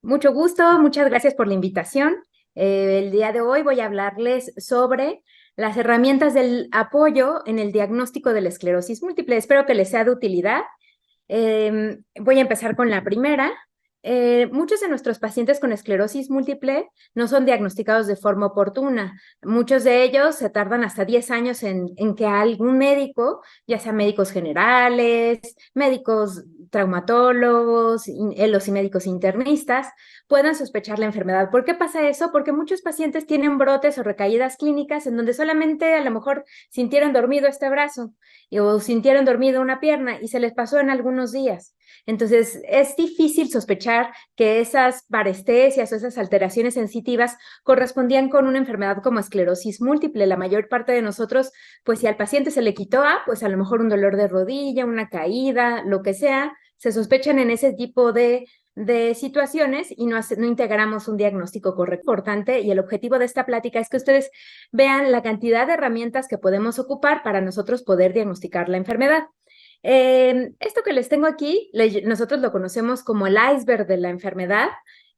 Mucho gusto, muchas gracias por la invitación. El día de hoy voy a hablarles sobre las herramientas del apoyo en el diagnóstico de la esclerosis múltiple. Espero que les sea de utilidad. Voy a empezar con la primera. Muchos de nuestros pacientes con esclerosis múltiple no son diagnosticados de forma oportuna. Muchos de ellos se tardan hasta 10 años en que algún médico, ya sea médicos generales, médicos traumatólogos, los y médicos internistas, puedan sospechar la enfermedad. ¿Por qué pasa eso? Porque muchos pacientes tienen brotes o recaídas clínicas en donde solamente a lo mejor sintieron dormido este brazo o sintieron dormido una pierna y se les pasó en algunos días. Entonces, es difícil sospechar que esas parestesias o esas alteraciones sensitivas correspondían con una enfermedad como esclerosis múltiple. La mayor parte de nosotros, pues si al paciente se le quitó, pues a lo mejor un dolor de rodilla, una caída, lo que sea, se sospechan en ese tipo de situaciones y no integramos un diagnóstico correcto. Importante, y el objetivo de esta plática es que ustedes vean la cantidad de herramientas que podemos ocupar para nosotros poder diagnosticar la enfermedad. Esto que les tengo aquí, nosotros lo conocemos como el iceberg de la enfermedad.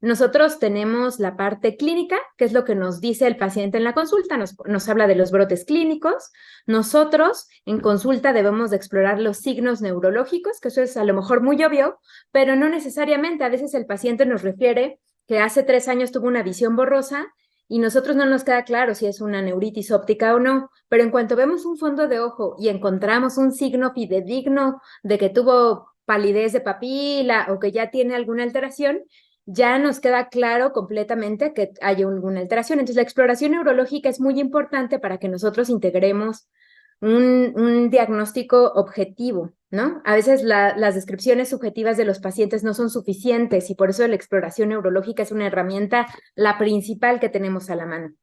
Nosotros tenemos la parte clínica, que es lo que nos dice el paciente en la consulta, nos habla de los brotes clínicos. Nosotros en consulta debemos de explorar los signos neurológicos, que eso es a lo mejor muy obvio, pero no necesariamente. A veces el paciente nos refiere que hace 3 años tuvo una visión borrosa y nosotros no nos queda claro si es una neuritis óptica o no, pero en cuanto vemos un fondo de ojo y encontramos un signo fidedigno de que tuvo palidez de papila o que ya tiene alguna alteración, ya nos queda claro completamente que hay alguna alteración. Entonces, la exploración neurológica es muy importante para que nosotros integremos un diagnóstico objetivo, ¿no? A veces las descripciones subjetivas de los pacientes no son suficientes y por eso la exploración neurológica es una herramienta, la principal que tenemos a la mano.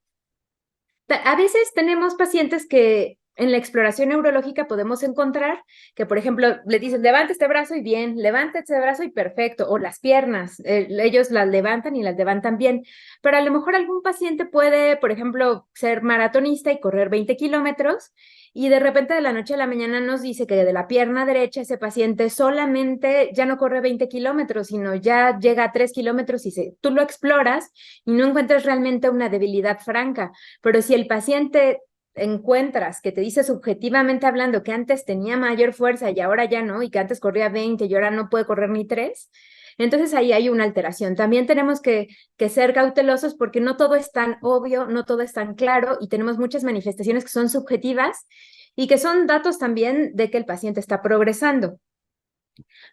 A veces tenemos pacientes que en la exploración neurológica podemos encontrar que, por ejemplo, le dicen, levanta este brazo y bien, levanta este brazo y perfecto, o las piernas, ellos las levantan y las levantan bien, pero a lo mejor algún paciente puede, por ejemplo, ser maratonista y correr 20 kilómetros y de repente de la noche a la mañana nos dice que de la pierna derecha ese paciente solamente ya no corre 20 kilómetros, sino ya llega a 3 kilómetros y tú lo exploras y no encuentras realmente una debilidad franca. Pero si el paciente encuentras que te dice subjetivamente hablando que antes tenía mayor fuerza y ahora ya no, y que antes corría 20 y ahora no puede correr ni 3, entonces ahí hay una alteración. También tenemos que ser cautelosos porque no todo es tan obvio, no todo es tan claro y tenemos muchas manifestaciones que son subjetivas y que son datos también de que el paciente está progresando.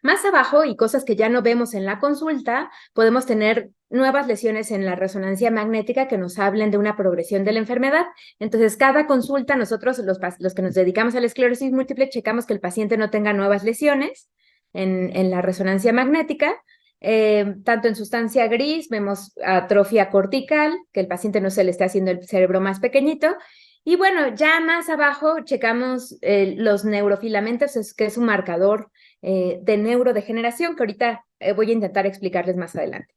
Más abajo, y cosas que ya no vemos en la consulta, podemos tener nuevas lesiones en la resonancia magnética que nos hablen de una progresión de la enfermedad. Entonces, cada consulta, nosotros, los que nos dedicamos a la esclerosis múltiple, checamos que el paciente no tenga nuevas lesiones en la resonancia magnética. Tanto en sustancia gris, vemos atrofia cortical, que el paciente no se le está haciendo el cerebro más pequeñito. Y bueno, ya más abajo checamos los neurofilamentos, que es un marcador de neurodegeneración, que ahorita voy a intentar explicarles más adelante.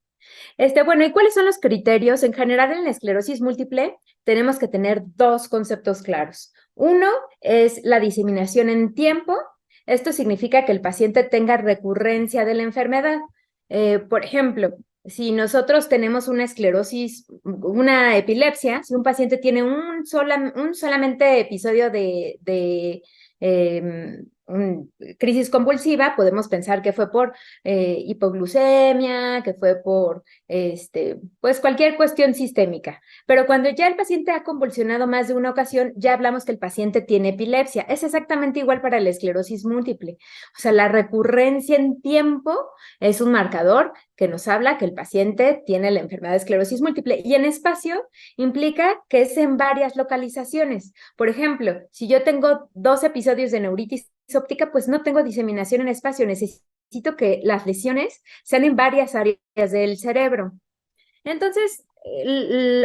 Bueno, ¿y cuáles son los criterios? En general, en la esclerosis múltiple tenemos que tener dos conceptos claros. Uno es la diseminación en tiempo. Esto significa que el paciente tenga recurrencia de la enfermedad. Por ejemplo, si nosotros tenemos una esclerosis, una epilepsia, si un paciente tiene un solamente episodio de crisis convulsiva, podemos pensar que fue por hipoglucemia, que fue por pues cualquier cuestión sistémica. Pero cuando ya el paciente ha convulsionado más de una ocasión, ya hablamos que el paciente tiene epilepsia. Es exactamente igual para la esclerosis múltiple. O sea, la recurrencia en tiempo es un marcador que nos habla que el paciente tiene la enfermedad de esclerosis múltiple. Y en espacio implica que es en varias localizaciones. Por ejemplo, si yo tengo 2 episodios de neuritis óptica, pues no tengo diseminación en espacio, necesito que las lesiones sean en varias áreas del cerebro. Entonces,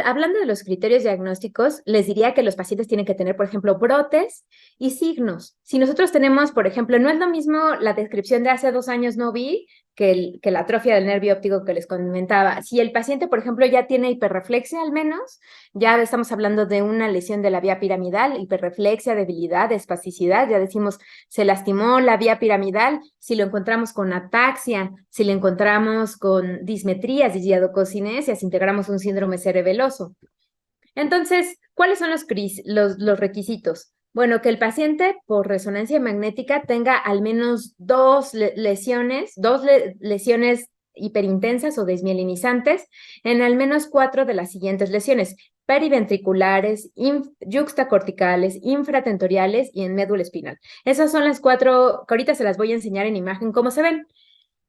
Hablando de los criterios diagnósticos, les diría que los pacientes tienen que tener, por ejemplo, brotes y signos. Si nosotros tenemos, por ejemplo, no es lo mismo la descripción de hace 2 años no vi que la atrofia del nervio óptico que les comentaba. Si el paciente, por ejemplo, ya tiene hiperreflexia al menos, ya estamos hablando de una lesión de la vía piramidal, hiperreflexia, debilidad, espasticidad, ya decimos, se lastimó la vía piramidal. Si lo encontramos con ataxia, si lo encontramos con dismetrías, disdiadococinesias, integramos un síndrome cerebeloso. Entonces, ¿cuáles son los requisitos? Bueno, que el paciente por resonancia magnética tenga al menos lesiones hiperintensas o desmielinizantes en al menos 4 de las siguientes lesiones: periventriculares, yuxtacorticales, infratentoriales y en médula espinal. Esas son las 4 que ahorita se las voy a enseñar en imagen cómo se ven.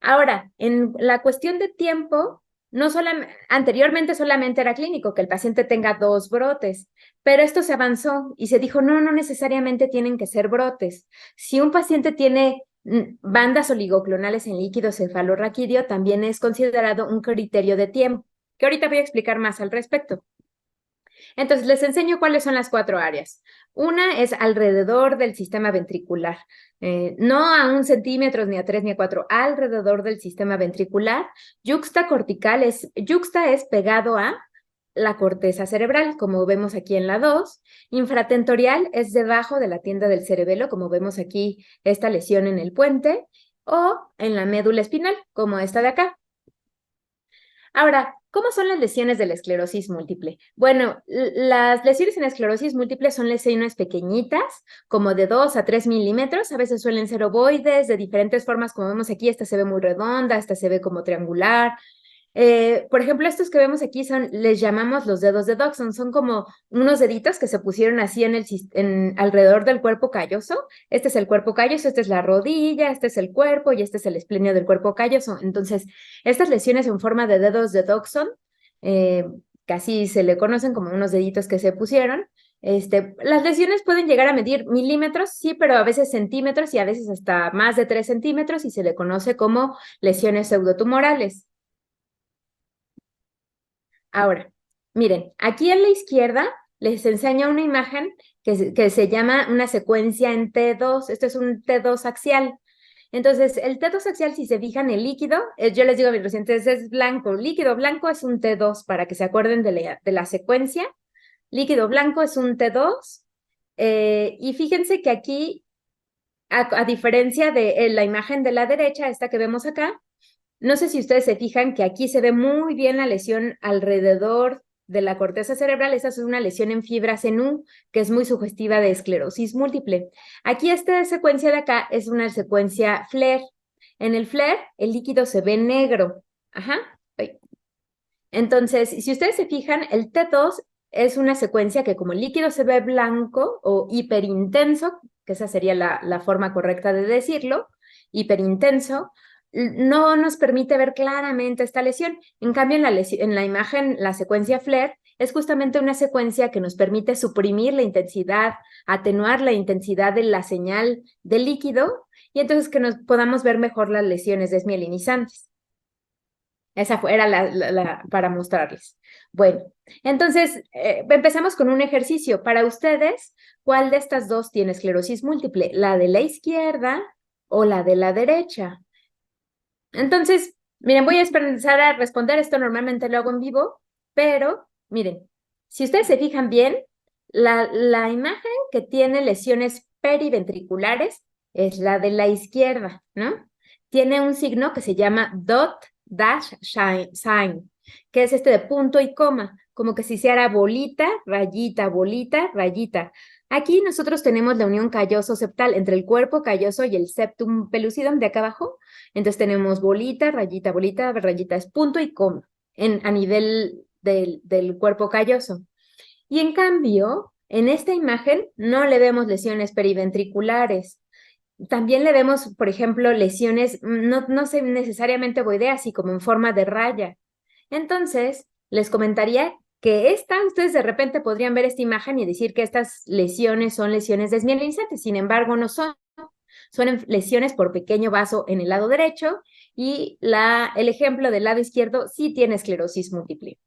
Ahora, en la cuestión de tiempo, no solamente, anteriormente solamente era clínico que el paciente tenga 2 brotes, pero esto se avanzó y se dijo, no necesariamente tienen que ser brotes. Si un paciente tiene bandas oligoclonales en líquido cefalorraquídeo, también es considerado un criterio de tiempo, que ahorita voy a explicar más al respecto. Entonces, les enseño cuáles son las 4 áreas. Una es alrededor del sistema ventricular, no a 1 centímetro, ni a 3, ni a 4, alrededor del sistema ventricular. Yuxta es pegado a la corteza cerebral, como vemos aquí en la 2. Infratentorial es debajo de la tienda del cerebelo, como vemos aquí esta lesión en el puente, o en la médula espinal, como esta de acá. Ahora, ¿cómo son las lesiones de la esclerosis múltiple? Bueno, las lesiones en esclerosis múltiple son lesiones pequeñitas, como de 2 a 3 milímetros, a veces suelen ser ovoides, de diferentes formas, como vemos aquí, esta se ve muy redonda, esta se ve como triangular. Por ejemplo, estos que vemos aquí les llamamos los dedos de Dodson, son como unos deditos que se pusieron así alrededor del cuerpo calloso. Este es el cuerpo calloso, esta es la rodilla, este es el cuerpo y este es el esplenio del cuerpo calloso. Entonces, estas lesiones en forma de dedos de Dodson, casi se le conocen como unos deditos que se pusieron. Las lesiones pueden llegar a medir milímetros, sí, pero a veces centímetros y a veces hasta más de 3 centímetros y se le conoce como lesiones pseudotumorales. Ahora, miren, aquí a la izquierda les enseño una imagen que se llama una secuencia en T2. Esto es un T2 axial. Entonces, el T2 axial, si se fijan, el líquido, yo les digo a mis pacientes, es blanco. Líquido blanco es un T2, para que se acuerden de la secuencia. Líquido blanco es un T2. Y fíjense que aquí, a diferencia de la imagen de la derecha, esta que vemos acá, no sé si ustedes se fijan que aquí se ve muy bien la lesión alrededor de la corteza cerebral. Esa es una lesión en fibras en U, que es muy sugestiva de esclerosis múltiple. Aquí esta secuencia de acá es una secuencia FLAIR. En el FLAIR, el líquido se ve negro. Ajá. Entonces, si ustedes se fijan, el T2 es una secuencia que como el líquido se ve blanco o hiperintenso, que esa sería la forma correcta de decirlo, hiperintenso, no nos permite ver claramente esta lesión. En cambio, en la imagen, la secuencia FLAIR es justamente una secuencia que nos permite suprimir la intensidad, atenuar la intensidad de la señal del líquido y entonces que nos podamos ver mejor las lesiones desmielinizantes. Esa era para mostrarles. Bueno, entonces empezamos con un ejercicio. Para ustedes, ¿cuál de estas dos tiene esclerosis múltiple? ¿La de la izquierda o la de la derecha? Entonces, miren, voy a empezar a responder esto, normalmente lo hago en vivo, pero miren, si ustedes se fijan bien, la imagen que tiene lesiones periventriculares es la de la izquierda, ¿no? Tiene un signo que se llama dot dash sign, que es este de punto y coma, como que si hiciera bolita, rayita, bolita, rayita. Aquí nosotros tenemos la unión calloso-septal entre el cuerpo calloso y el septum pellucidum de acá abajo. Entonces tenemos bolita, rayita, rayita, es punto y coma a nivel del cuerpo calloso. Y en cambio, en esta imagen no le vemos lesiones periventriculares. También le vemos, por ejemplo, lesiones no sé, necesariamente ovoideas, así como en forma de raya. Entonces, les comentaría que ustedes de repente podrían ver esta imagen y decir que estas lesiones son lesiones desmielinizantes, sin embargo, no son. Son lesiones por pequeño vaso en el lado derecho y el ejemplo del lado izquierdo sí tiene esclerosis múltiple.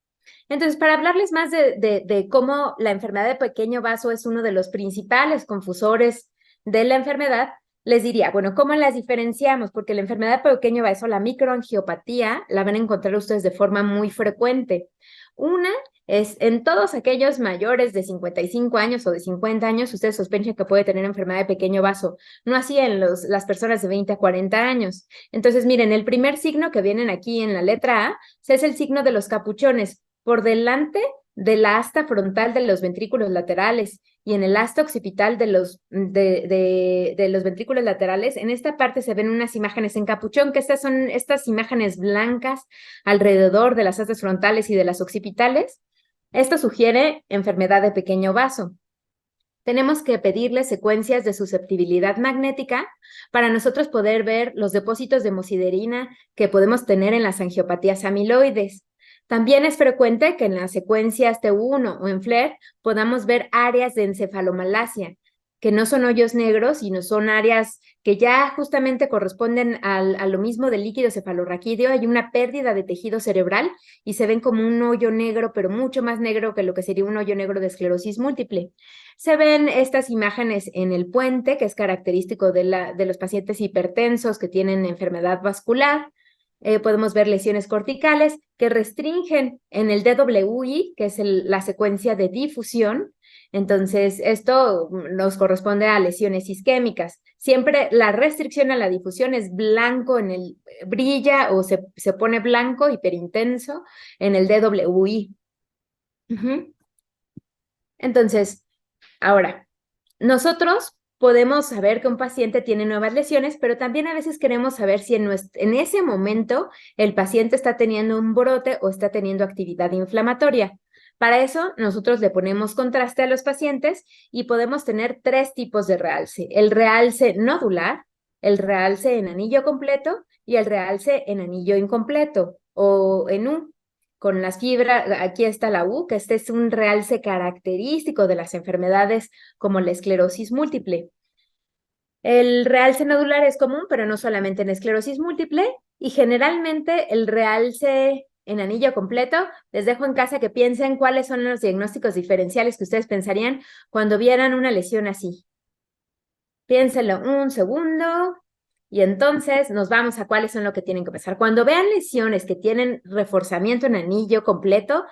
Entonces, para hablarles más de cómo la enfermedad de pequeño vaso es uno de los principales confusores de la enfermedad, les diría, bueno, ¿cómo las diferenciamos? Porque la enfermedad de pequeño vaso, la microangiopatía, la van a encontrar ustedes de forma muy frecuente. Una es en todos aquellos mayores de 55 años o de 50 años, ustedes sospechan que puede tener enfermedad de pequeño vaso, no así en las personas de 20 a 40 años. Entonces, miren, el primer signo que vienen aquí en la letra A es el signo de los capuchones por delante de la asta frontal de los ventrículos laterales y en el asta occipital de los ventrículos laterales. En esta parte se ven unas imágenes en capuchón, que estas son estas imágenes blancas alrededor de las astas frontales y de las occipitales. Esto sugiere enfermedad de pequeño vaso. Tenemos que pedirle secuencias de susceptibilidad magnética para nosotros poder ver los depósitos de hemosiderina que podemos tener en las angiopatías amiloides. También es frecuente que en las secuencias T1 o en FLAIR podamos ver áreas de encefalomalacia, que no son hoyos negros, sino son áreas que ya justamente corresponden a lo mismo del líquido cefalorraquídeo. Hay una pérdida de tejido cerebral y se ven como un hoyo negro, pero mucho más negro que lo que sería un hoyo negro de esclerosis múltiple. Se ven estas imágenes en el puente, que es característico de los pacientes hipertensos que tienen enfermedad vascular. Podemos ver lesiones corticales que restringen en el DWI, que es la secuencia de difusión. Entonces, esto nos corresponde a lesiones isquémicas. Siempre la restricción a la difusión es blanco brilla o se pone blanco hiperintenso en el DWI. Entonces, ahora, nosotros podemos saber que un paciente tiene nuevas lesiones, pero también a veces queremos saber si en ese momento el paciente está teniendo un brote o está teniendo actividad inflamatoria. Para eso, nosotros le ponemos contraste a los pacientes y podemos tener tres tipos de realce: el realce nodular, el realce en anillo completo y el realce en anillo incompleto o en U. Con las fibras, aquí está la U, que este es un realce característico de las enfermedades como la esclerosis múltiple. El realce nodular es común, pero no solamente en esclerosis múltiple, y generalmente el realce en anillo completo, les dejo en casa que piensen cuáles son los diagnósticos diferenciales que ustedes pensarían cuando vieran una lesión así. Piénsenlo un segundo. Y entonces nos vamos a cuáles son lo que tienen que pensar. Cuando vean lesiones que tienen reforzamiento en anillo completo,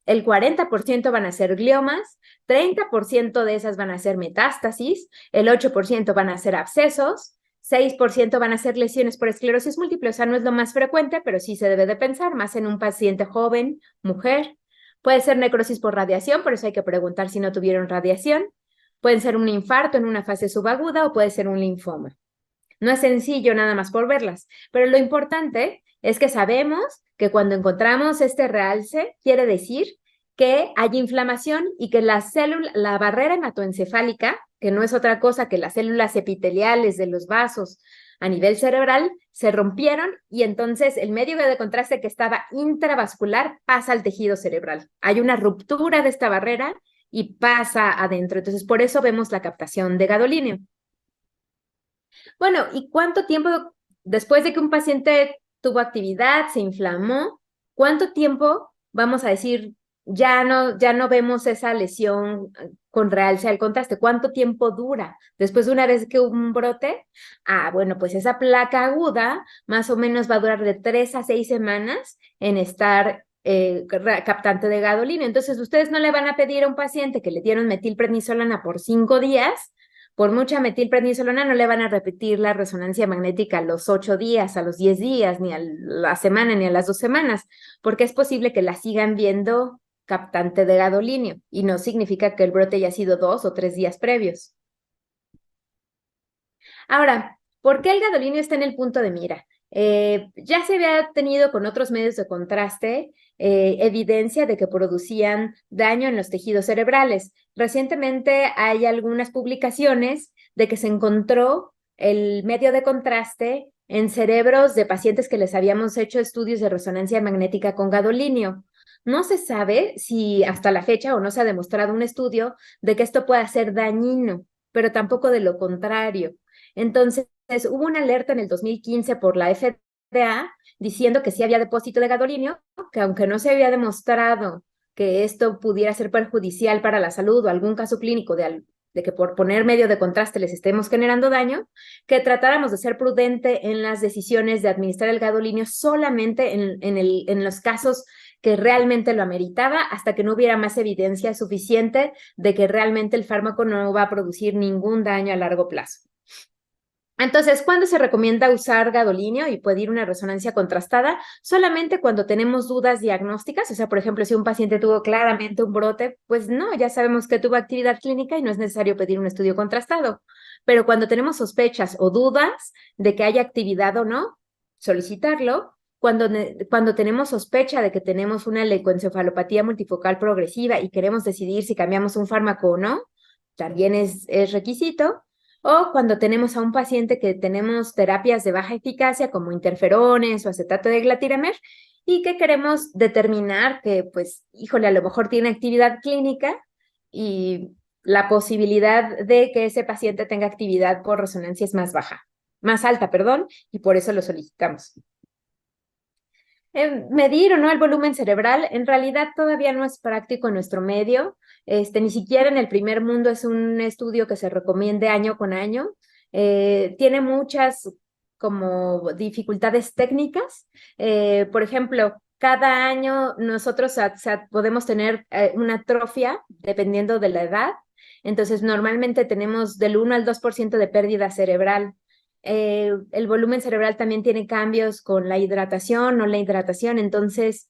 el 40% van a ser gliomas, 30% de esas van a ser metástasis, el 8% van a ser abscesos, 6% van a ser lesiones por esclerosis múltiple. O sea, no es lo más frecuente, pero sí se debe de pensar, más en un paciente joven, mujer. Puede ser necrosis por radiación, por eso hay que preguntar si no tuvieron radiación. Puede ser un infarto en una fase subaguda o puede ser un linfoma. No es sencillo nada más por verlas, pero lo importante es que sabemos que cuando encontramos este realce, quiere decir que hay inflamación y que la barrera hematoencefálica, que no es otra cosa que las células epiteliales de los vasos a nivel cerebral, se rompieron y entonces el medio de contraste que estaba intravascular pasa al tejido cerebral. Hay una ruptura de esta barrera y pasa adentro. Entonces, por eso vemos la captación de gadolíneo. Bueno, ¿y cuánto tiempo después de que un paciente tuvo actividad, se inflamó, cuánto tiempo, vamos a decir, ya no vemos esa lesión con realce al contraste? ¿Cuánto tiempo dura después de una vez que hubo un brote? Bueno, pues esa placa aguda más o menos va a durar de 3 a 6 semanas en estar captante de gadolíneo. Entonces, ustedes no le van a pedir a un paciente que le dieron metilprednisolona por 5 días. Por mucha metilprednisolona no le van a repetir la resonancia magnética a los 8 días, a los 10 días, ni a la semana, ni a las 2 semanas, porque es posible que la sigan viendo captante de gadolíneo y no significa que el brote haya sido 2 o 3 días previos. Ahora, ¿por qué el gadolínio está en el punto de mira? Ya se había tenido con otros medios de contraste evidencia de que producían daño en los tejidos cerebrales. Recientemente hay algunas publicaciones de que se encontró el medio de contraste en cerebros de pacientes que les habíamos hecho estudios de resonancia magnética con gadolínio. No se sabe si hasta la fecha o no se ha demostrado un estudio de que esto pueda ser dañino, pero tampoco de lo contrario. Entonces, hubo una alerta en el 2015 por la FDA diciendo que sí había depósito de gadolínio, que aunque no se había demostrado que esto pudiera ser perjudicial para la salud o algún caso clínico de que por poner medio de contraste les estemos generando daño, que tratáramos de ser prudente en las decisiones de administrar el gadolinio solamente en los casos que realmente lo ameritaba, hasta que no hubiera más evidencia suficiente de que realmente el fármaco no va a producir ningún daño a largo plazo. Entonces, ¿cuándo se recomienda usar gadolinio y pedir una resonancia contrastada? Solamente cuando tenemos dudas diagnósticas, o sea, por ejemplo, si un paciente tuvo claramente un brote, pues no, ya sabemos que tuvo actividad clínica y no es necesario pedir un estudio contrastado. Pero cuando tenemos sospechas o dudas de que haya actividad o no, solicitarlo. Cuando tenemos sospecha de que tenemos una leucoencefalopatía multifocal progresiva y queremos decidir si cambiamos un fármaco o no, también es requisito. O cuando tenemos a un paciente que tenemos terapias de baja eficacia como interferones o acetato de glatiramer y que queremos determinar que, pues, híjole, a lo mejor tiene actividad clínica y la posibilidad de que ese paciente tenga actividad por resonancia es más alta, perdón, y por eso lo solicitamos. Medir o no el volumen cerebral en realidad todavía no es práctico en nuestro medio. Ni siquiera en el primer mundo es un estudio que se recomiende año con año. Tiene muchas como dificultades técnicas. Por ejemplo, cada año nosotros podemos tener una atrofia dependiendo de la edad. Entonces, normalmente tenemos del 1 al 2% de pérdida cerebral. El volumen cerebral también tiene cambios con la hidratación o la hidratación, entonces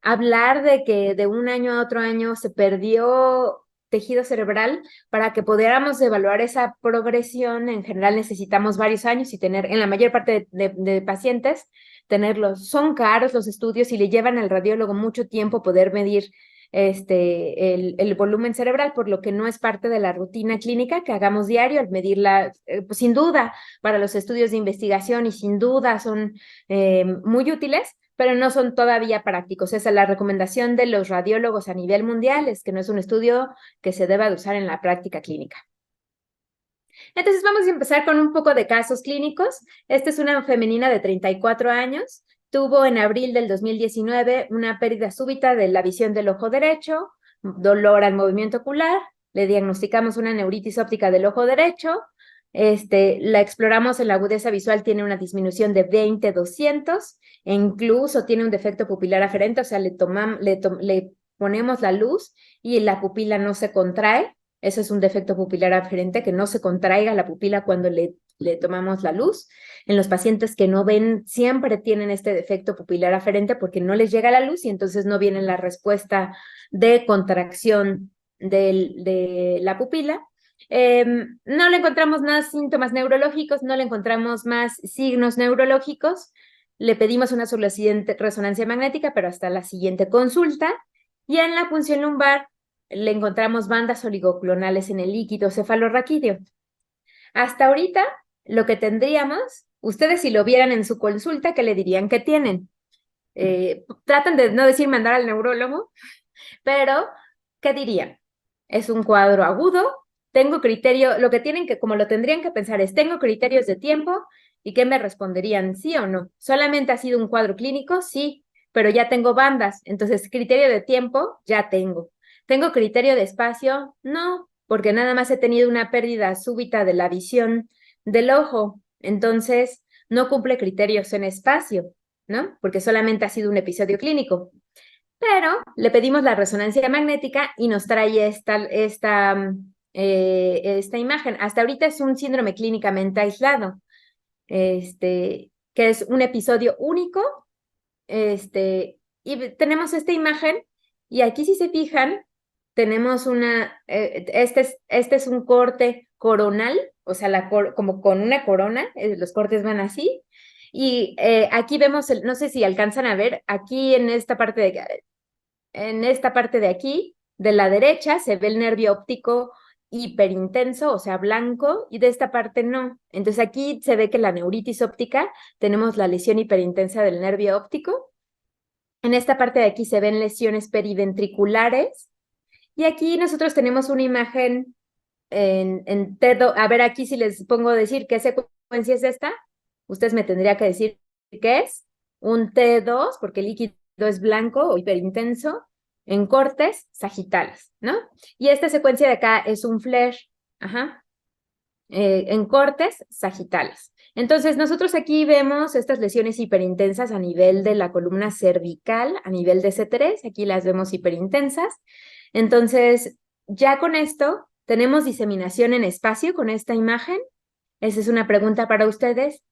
hablar de que de un año a otro año se perdió tejido cerebral, para que pudiéramos evaluar esa progresión, en general necesitamos varios años y tener, en la mayor parte de pacientes, tenerlos. Son caros los estudios y le llevan al radiólogo mucho tiempo poder medir el volumen cerebral, por lo que no es parte de la rutina clínica que hagamos diario al medirla, pues sin duda para los estudios de investigación y sin duda son muy útiles, pero no son todavía prácticos. Esa es la recomendación de los radiólogos a nivel mundial, es que no es un estudio que se deba de usar en la práctica clínica. Entonces vamos a empezar con un poco de casos clínicos. Esta es una femenina de 34 años. Tuvo en abril del 2019 una pérdida súbita de la visión del ojo derecho, dolor al movimiento ocular, le diagnosticamos una neuritis óptica del ojo derecho, la exploramos en la agudeza visual, tiene una disminución de 20/200 e incluso tiene un defecto pupilar aferente, o sea, le ponemos la luz y la pupila no se contrae. Eso es un defecto pupilar aferente, que no se contraiga la pupila cuando le tomamos la luz. En los pacientes que no ven, siempre tienen este defecto pupilar aferente porque no les llega la luz y entonces no viene la respuesta de contracción de la pupila. No le encontramos más síntomas neurológicos, no le encontramos más signos neurológicos. Le pedimos una resonancia magnética, pero hasta la siguiente consulta. Y en la punción lumbar le encontramos bandas oligoclonales en el líquido cefalorraquídeo. Hasta ahorita, lo que tendríamos, ustedes si lo vieran en su consulta, ¿qué le dirían que tienen? Tratan de no decir mandar al neurólogo, pero ¿qué dirían? Es un cuadro agudo, tengo criterio, lo que tienen que, como lo tendrían que pensar es, tengo criterios de tiempo, ¿y qué me responderían? ¿Sí o no? ¿Solamente ha sido un cuadro clínico? Sí, pero ya tengo bandas, entonces criterio de tiempo ya tengo. ¿Tengo criterio de espacio? No, porque nada más he tenido una pérdida súbita de la visión del ojo, entonces no cumple criterios en espacio, ¿no? Porque solamente ha sido un episodio clínico. Pero le pedimos la resonancia magnética y nos trae esta imagen. Hasta ahorita es un síndrome clínicamente aislado, que es un episodio único, y tenemos esta imagen, y aquí si se fijan, tenemos este es un corte coronal, o sea, como con una corona, los cortes van así, y aquí vemos, no sé si alcanzan a ver, aquí en esta parte de aquí, de la derecha, se ve el nervio óptico hiperintenso, o sea, blanco, y de esta parte no. Entonces aquí se ve que la neuritis óptica, tenemos la lesión hiperintensa del nervio óptico. En esta parte de aquí se ven lesiones periventriculares. Y aquí nosotros tenemos una imagen en T2. A ver, aquí si les pongo a decir qué secuencia es esta, ustedes me tendrían que decir qué es. Un T2, porque el líquido es blanco o hiperintenso. en cortes sagitales, ¿no? Y esta secuencia de acá es un flare, ajá, en cortes sagitales. Entonces, nosotros aquí vemos estas lesiones hiperintensas a nivel de la columna cervical, a nivel de C3, aquí las vemos hiperintensas. Entonces, ya con esto, ¿tenemos diseminación en espacio con esta imagen? Esa es una pregunta para ustedes.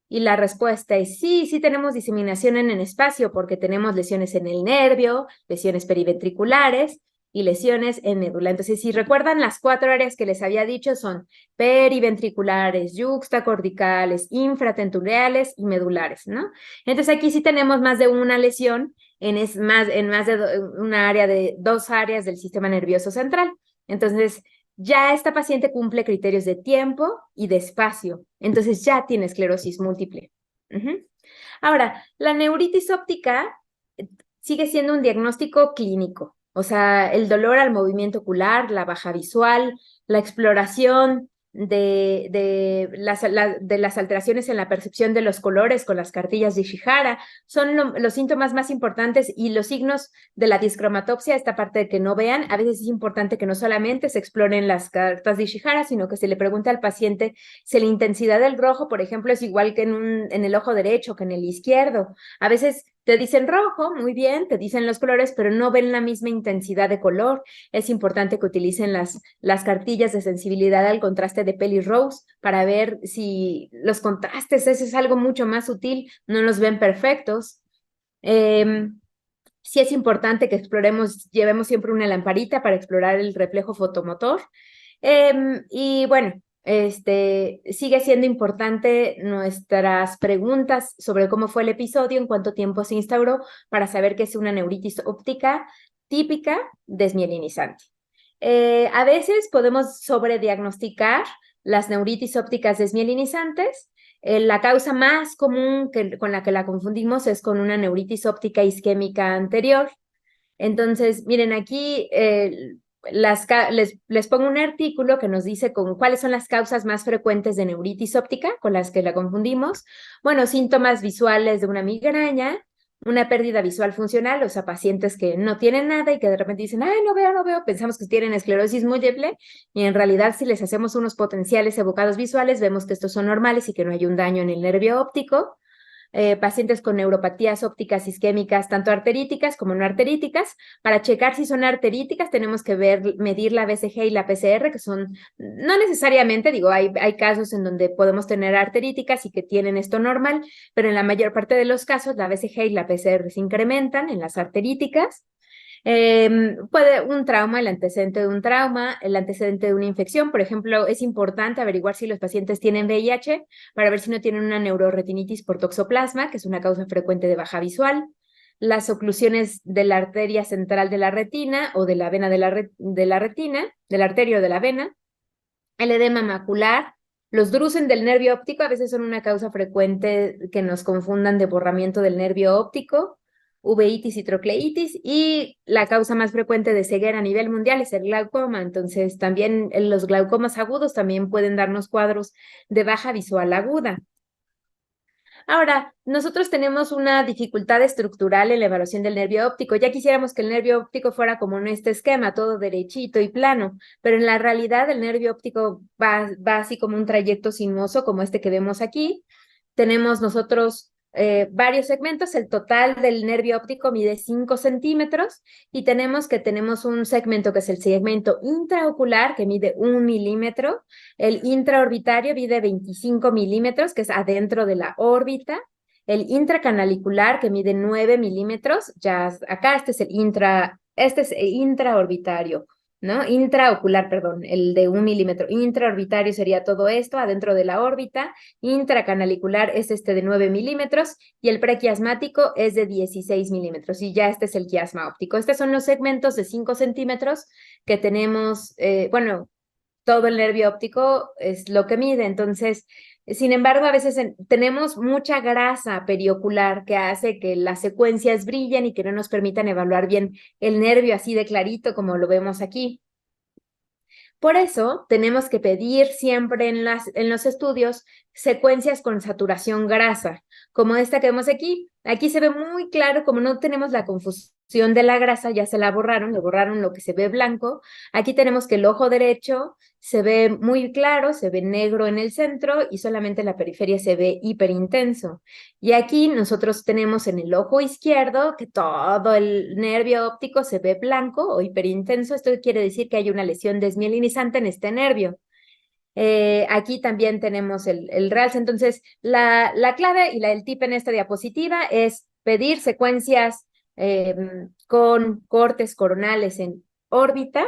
Y la respuesta es sí, sí tenemos diseminación en el espacio porque tenemos lesiones en el nervio, lesiones periventriculares y lesiones en médula. Entonces, si recuerdan, las 4 áreas que les había dicho son periventriculares, yuxtacorticales, infratentoriales y medulares, ¿no? Entonces, aquí sí tenemos más de una lesión en más de una área de 2 áreas del sistema nervioso central. Entonces, ya esta paciente cumple criterios de tiempo y de espacio, entonces ya tiene esclerosis múltiple. Ahora, la neuritis óptica sigue siendo un diagnóstico clínico, o sea, el dolor al movimiento ocular, la baja visual, la exploración de las alteraciones en la percepción de los colores con las cartillas de Ishihara son los síntomas más importantes, y los signos de la discromatopsia, esta parte de que no vean, a veces es importante que no solamente se exploren las cartas de Ishihara, sino que se le pregunte al paciente si la intensidad del rojo, por ejemplo, es igual que en el ojo derecho que en el izquierdo. A veces te dicen rojo, muy bien, te dicen los colores, pero no ven la misma intensidad de color. Es importante que utilicen las cartillas de sensibilidad al contraste de Pelly-Rose para ver si los contrastes, eso es algo mucho más sutil, no los ven perfectos. Sí es importante que llevemos siempre una lamparita para explorar el reflejo fotomotor. Y bueno, sigue siendo importante nuestras preguntas sobre cómo fue el episodio, en cuánto tiempo se instauró, para saber que es una neuritis óptica típica desmielinizante. A veces podemos sobrediagnosticar las neuritis ópticas desmielinizantes. La causa más común con la que la confundimos es con una neuritis óptica isquémica anterior. Entonces, miren, aquí les pongo un artículo que nos dice cuáles son las causas más frecuentes de neuritis óptica con las que la confundimos. Bueno, síntomas visuales de una migraña, una pérdida visual funcional, o sea, pacientes que no tienen nada y que de repente dicen, ay, no veo, pensamos que tienen esclerosis múltiple, y en realidad si les hacemos unos potenciales evocados visuales, vemos que estos son normales y que no hay un daño en el nervio óptico. Pacientes con neuropatías ópticas isquémicas, tanto arteríticas como no arteríticas. Para checar si son arteríticas, tenemos que medir la BCG y la PCR, que son, no necesariamente, digo, hay casos en donde podemos tener arteríticas y que tienen esto normal, pero en la mayor parte de los casos, la BCG y la PCR se incrementan en las arteríticas. Puede un trauma, el antecedente de un trauma, el antecedente de una infección. Por ejemplo, es importante averiguar si los pacientes tienen VIH para ver si no tienen una neuroretinitis por toxoplasma, que es una causa frecuente de baja visual. Las oclusiones de la arteria central de la retina o de la vena de la retina, de la arteria o de la vena. El edema macular. Los drusen del nervio óptico a veces son una causa frecuente que nos confundan de borramiento del nervio óptico. Uveitis y trocleitis, y la causa más frecuente de ceguera a nivel mundial es el glaucoma. Entonces, también los glaucomas agudos también pueden darnos cuadros de baja visual aguda. Ahora, nosotros tenemos una dificultad estructural en la evaluación del nervio óptico. Ya quisiéramos que el nervio óptico fuera como en este esquema, todo derechito y plano, pero en la realidad el nervio óptico va así como un trayecto sinuoso, como este que vemos aquí. Tenemos nosotros varios segmentos. El total del nervio óptico mide 5 centímetros y tenemos un segmento que es el segmento intraocular, que mide 1 milímetro. El intraorbitario mide 25 milímetros, que es adentro de la órbita. El intracanalicular, que mide 9 milímetros. Ya acá este es el intraorbitario, ¿no? Intraocular, perdón, el de 1 milímetro. Intraorbitario sería todo esto, adentro de la órbita. Intracanalicular es este de 9 milímetros y el prequiasmático es de 16 milímetros. Y ya este es el quiasma óptico. Estos son los segmentos de 5 centímetros que tenemos, bueno, todo el nervio óptico es lo que mide. Entonces, sin embargo, a veces tenemos mucha grasa periocular que hace que las secuencias brillen y que no nos permitan evaluar bien el nervio así de clarito como lo vemos aquí. Por eso tenemos que pedir siempre en los estudios secuencias con saturación grasa, como esta que vemos aquí. Aquí se ve muy claro, como no tenemos la confusión de la grasa ya se la borraron, le borraron lo que se ve blanco. Aquí tenemos que el ojo derecho se ve muy claro, se ve negro en el centro y solamente en la periferia se ve hiperintenso. Y aquí nosotros tenemos en el ojo izquierdo que todo el nervio óptico se ve blanco o hiperintenso. Esto quiere decir que hay una lesión desmielinizante en este nervio. Aquí también tenemos el realce. Entonces, la clave y el tip en esta diapositiva es pedir secuencias con cortes coronales en órbita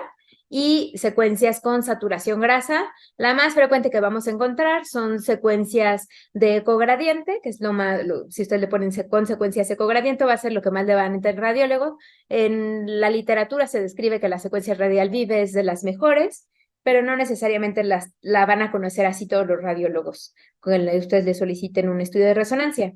y secuencias con saturación grasa. La más frecuente que vamos a encontrar son secuencias de ecogradiente, que es lo más, si ustedes le ponen con secuencias ecogradiente, va a ser lo que más le van a entender el radiólogo. En la literatura se describe que la secuencia radial vive es de las mejores, pero no necesariamente la van a conocer así todos los radiólogos, con ustedes le soliciten un estudio de resonancia.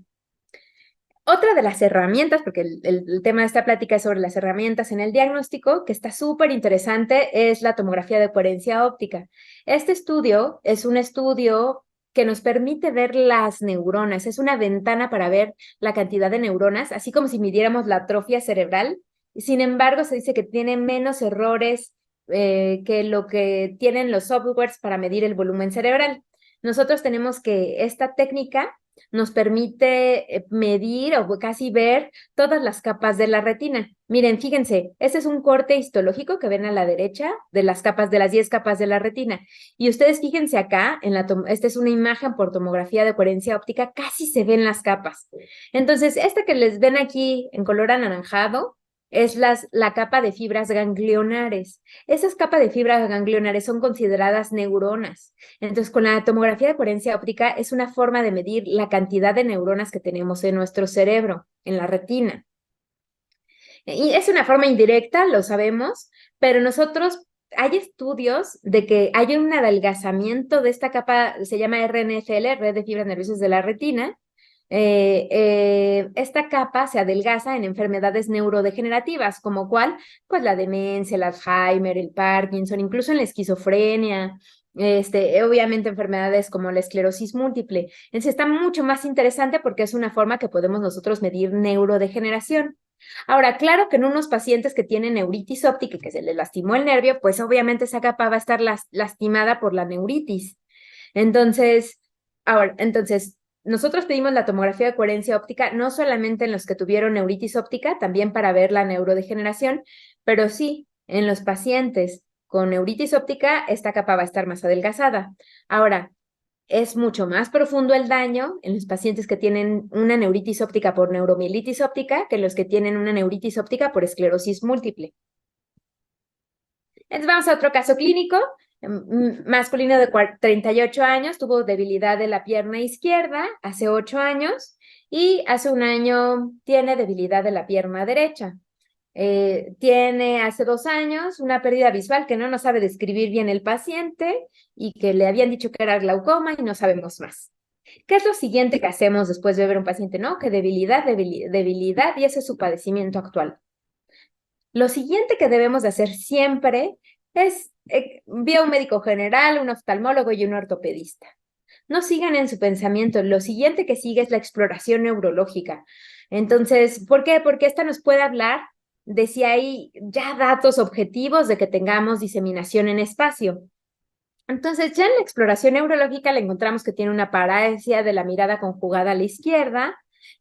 Otra de las herramientas, porque el tema de esta plática es sobre las herramientas en el diagnóstico, que está súper interesante, es la tomografía de coherencia óptica. Este estudio es un estudio que nos permite ver las neuronas, es una ventana para ver la cantidad de neuronas, así como si midiéramos la atrofia cerebral. Sin embargo, se dice que tiene menos errores que lo que tienen los softwares para medir el volumen cerebral. Nosotros tenemos que esta técnica nos permite medir o casi ver todas las capas de la retina. Miren, fíjense, este es un corte histológico que ven a la derecha de las capas, de las 10 capas de la retina. Y ustedes fíjense acá, esta es una imagen por tomografía de coherencia óptica, casi se ven las capas. Entonces, esta que les ven aquí en color anaranjado es la capa de fibras ganglionares. Esas capas de fibras ganglionares son consideradas neuronas. Entonces, con la tomografía de coherencia óptica es una forma de medir la cantidad de neuronas que tenemos en nuestro cerebro, en la retina. Y es una forma indirecta, lo sabemos, pero nosotros, hay estudios de que hay un adelgazamiento de esta capa, se llama RNFL, red de fibras nerviosas de la retina. Esta capa se adelgaza en enfermedades neurodegenerativas, como cuál, pues la demencia, el Alzheimer, el Parkinson, incluso en la esquizofrenia, obviamente enfermedades como la esclerosis múltiple. Entonces está mucho más interesante porque es una forma que podemos nosotros medir neurodegeneración. Ahora, claro que en unos pacientes que tienen neuritis óptica y que se les lastimó el nervio, pues obviamente esa capa va a estar lastimada por la neuritis. Entonces, nosotros pedimos la tomografía de coherencia óptica no solamente en los que tuvieron neuritis óptica, también para ver la neurodegeneración, pero sí, en los pacientes con neuritis óptica, esta capa va a estar más adelgazada. Ahora, es mucho más profundo el daño en los pacientes que tienen una neuritis óptica por neuromielitis óptica que los que tienen una neuritis óptica por esclerosis múltiple. Entonces vamos a otro caso clínico. Masculino de 38 años, tuvo debilidad de la pierna izquierda hace 8 años y hace un año tiene debilidad de la pierna derecha. Tiene hace 2 años una pérdida visual que no nos sabe describir bien el paciente y que le habían dicho que era glaucoma y no sabemos más. ¿Qué es lo siguiente que hacemos después de ver a un paciente? No, que debilidad y ese es su padecimiento actual. Lo siguiente que debemos de hacer siempre es vía un médico general, un oftalmólogo y un ortopedista. No sigan en su pensamiento. Lo siguiente que sigue es la exploración neurológica. Entonces, ¿por qué? Porque esta nos puede hablar de si hay ya datos objetivos de que tengamos diseminación en espacio. Entonces, ya en la exploración neurológica le encontramos que tiene una parálisis de la mirada conjugada a la izquierda,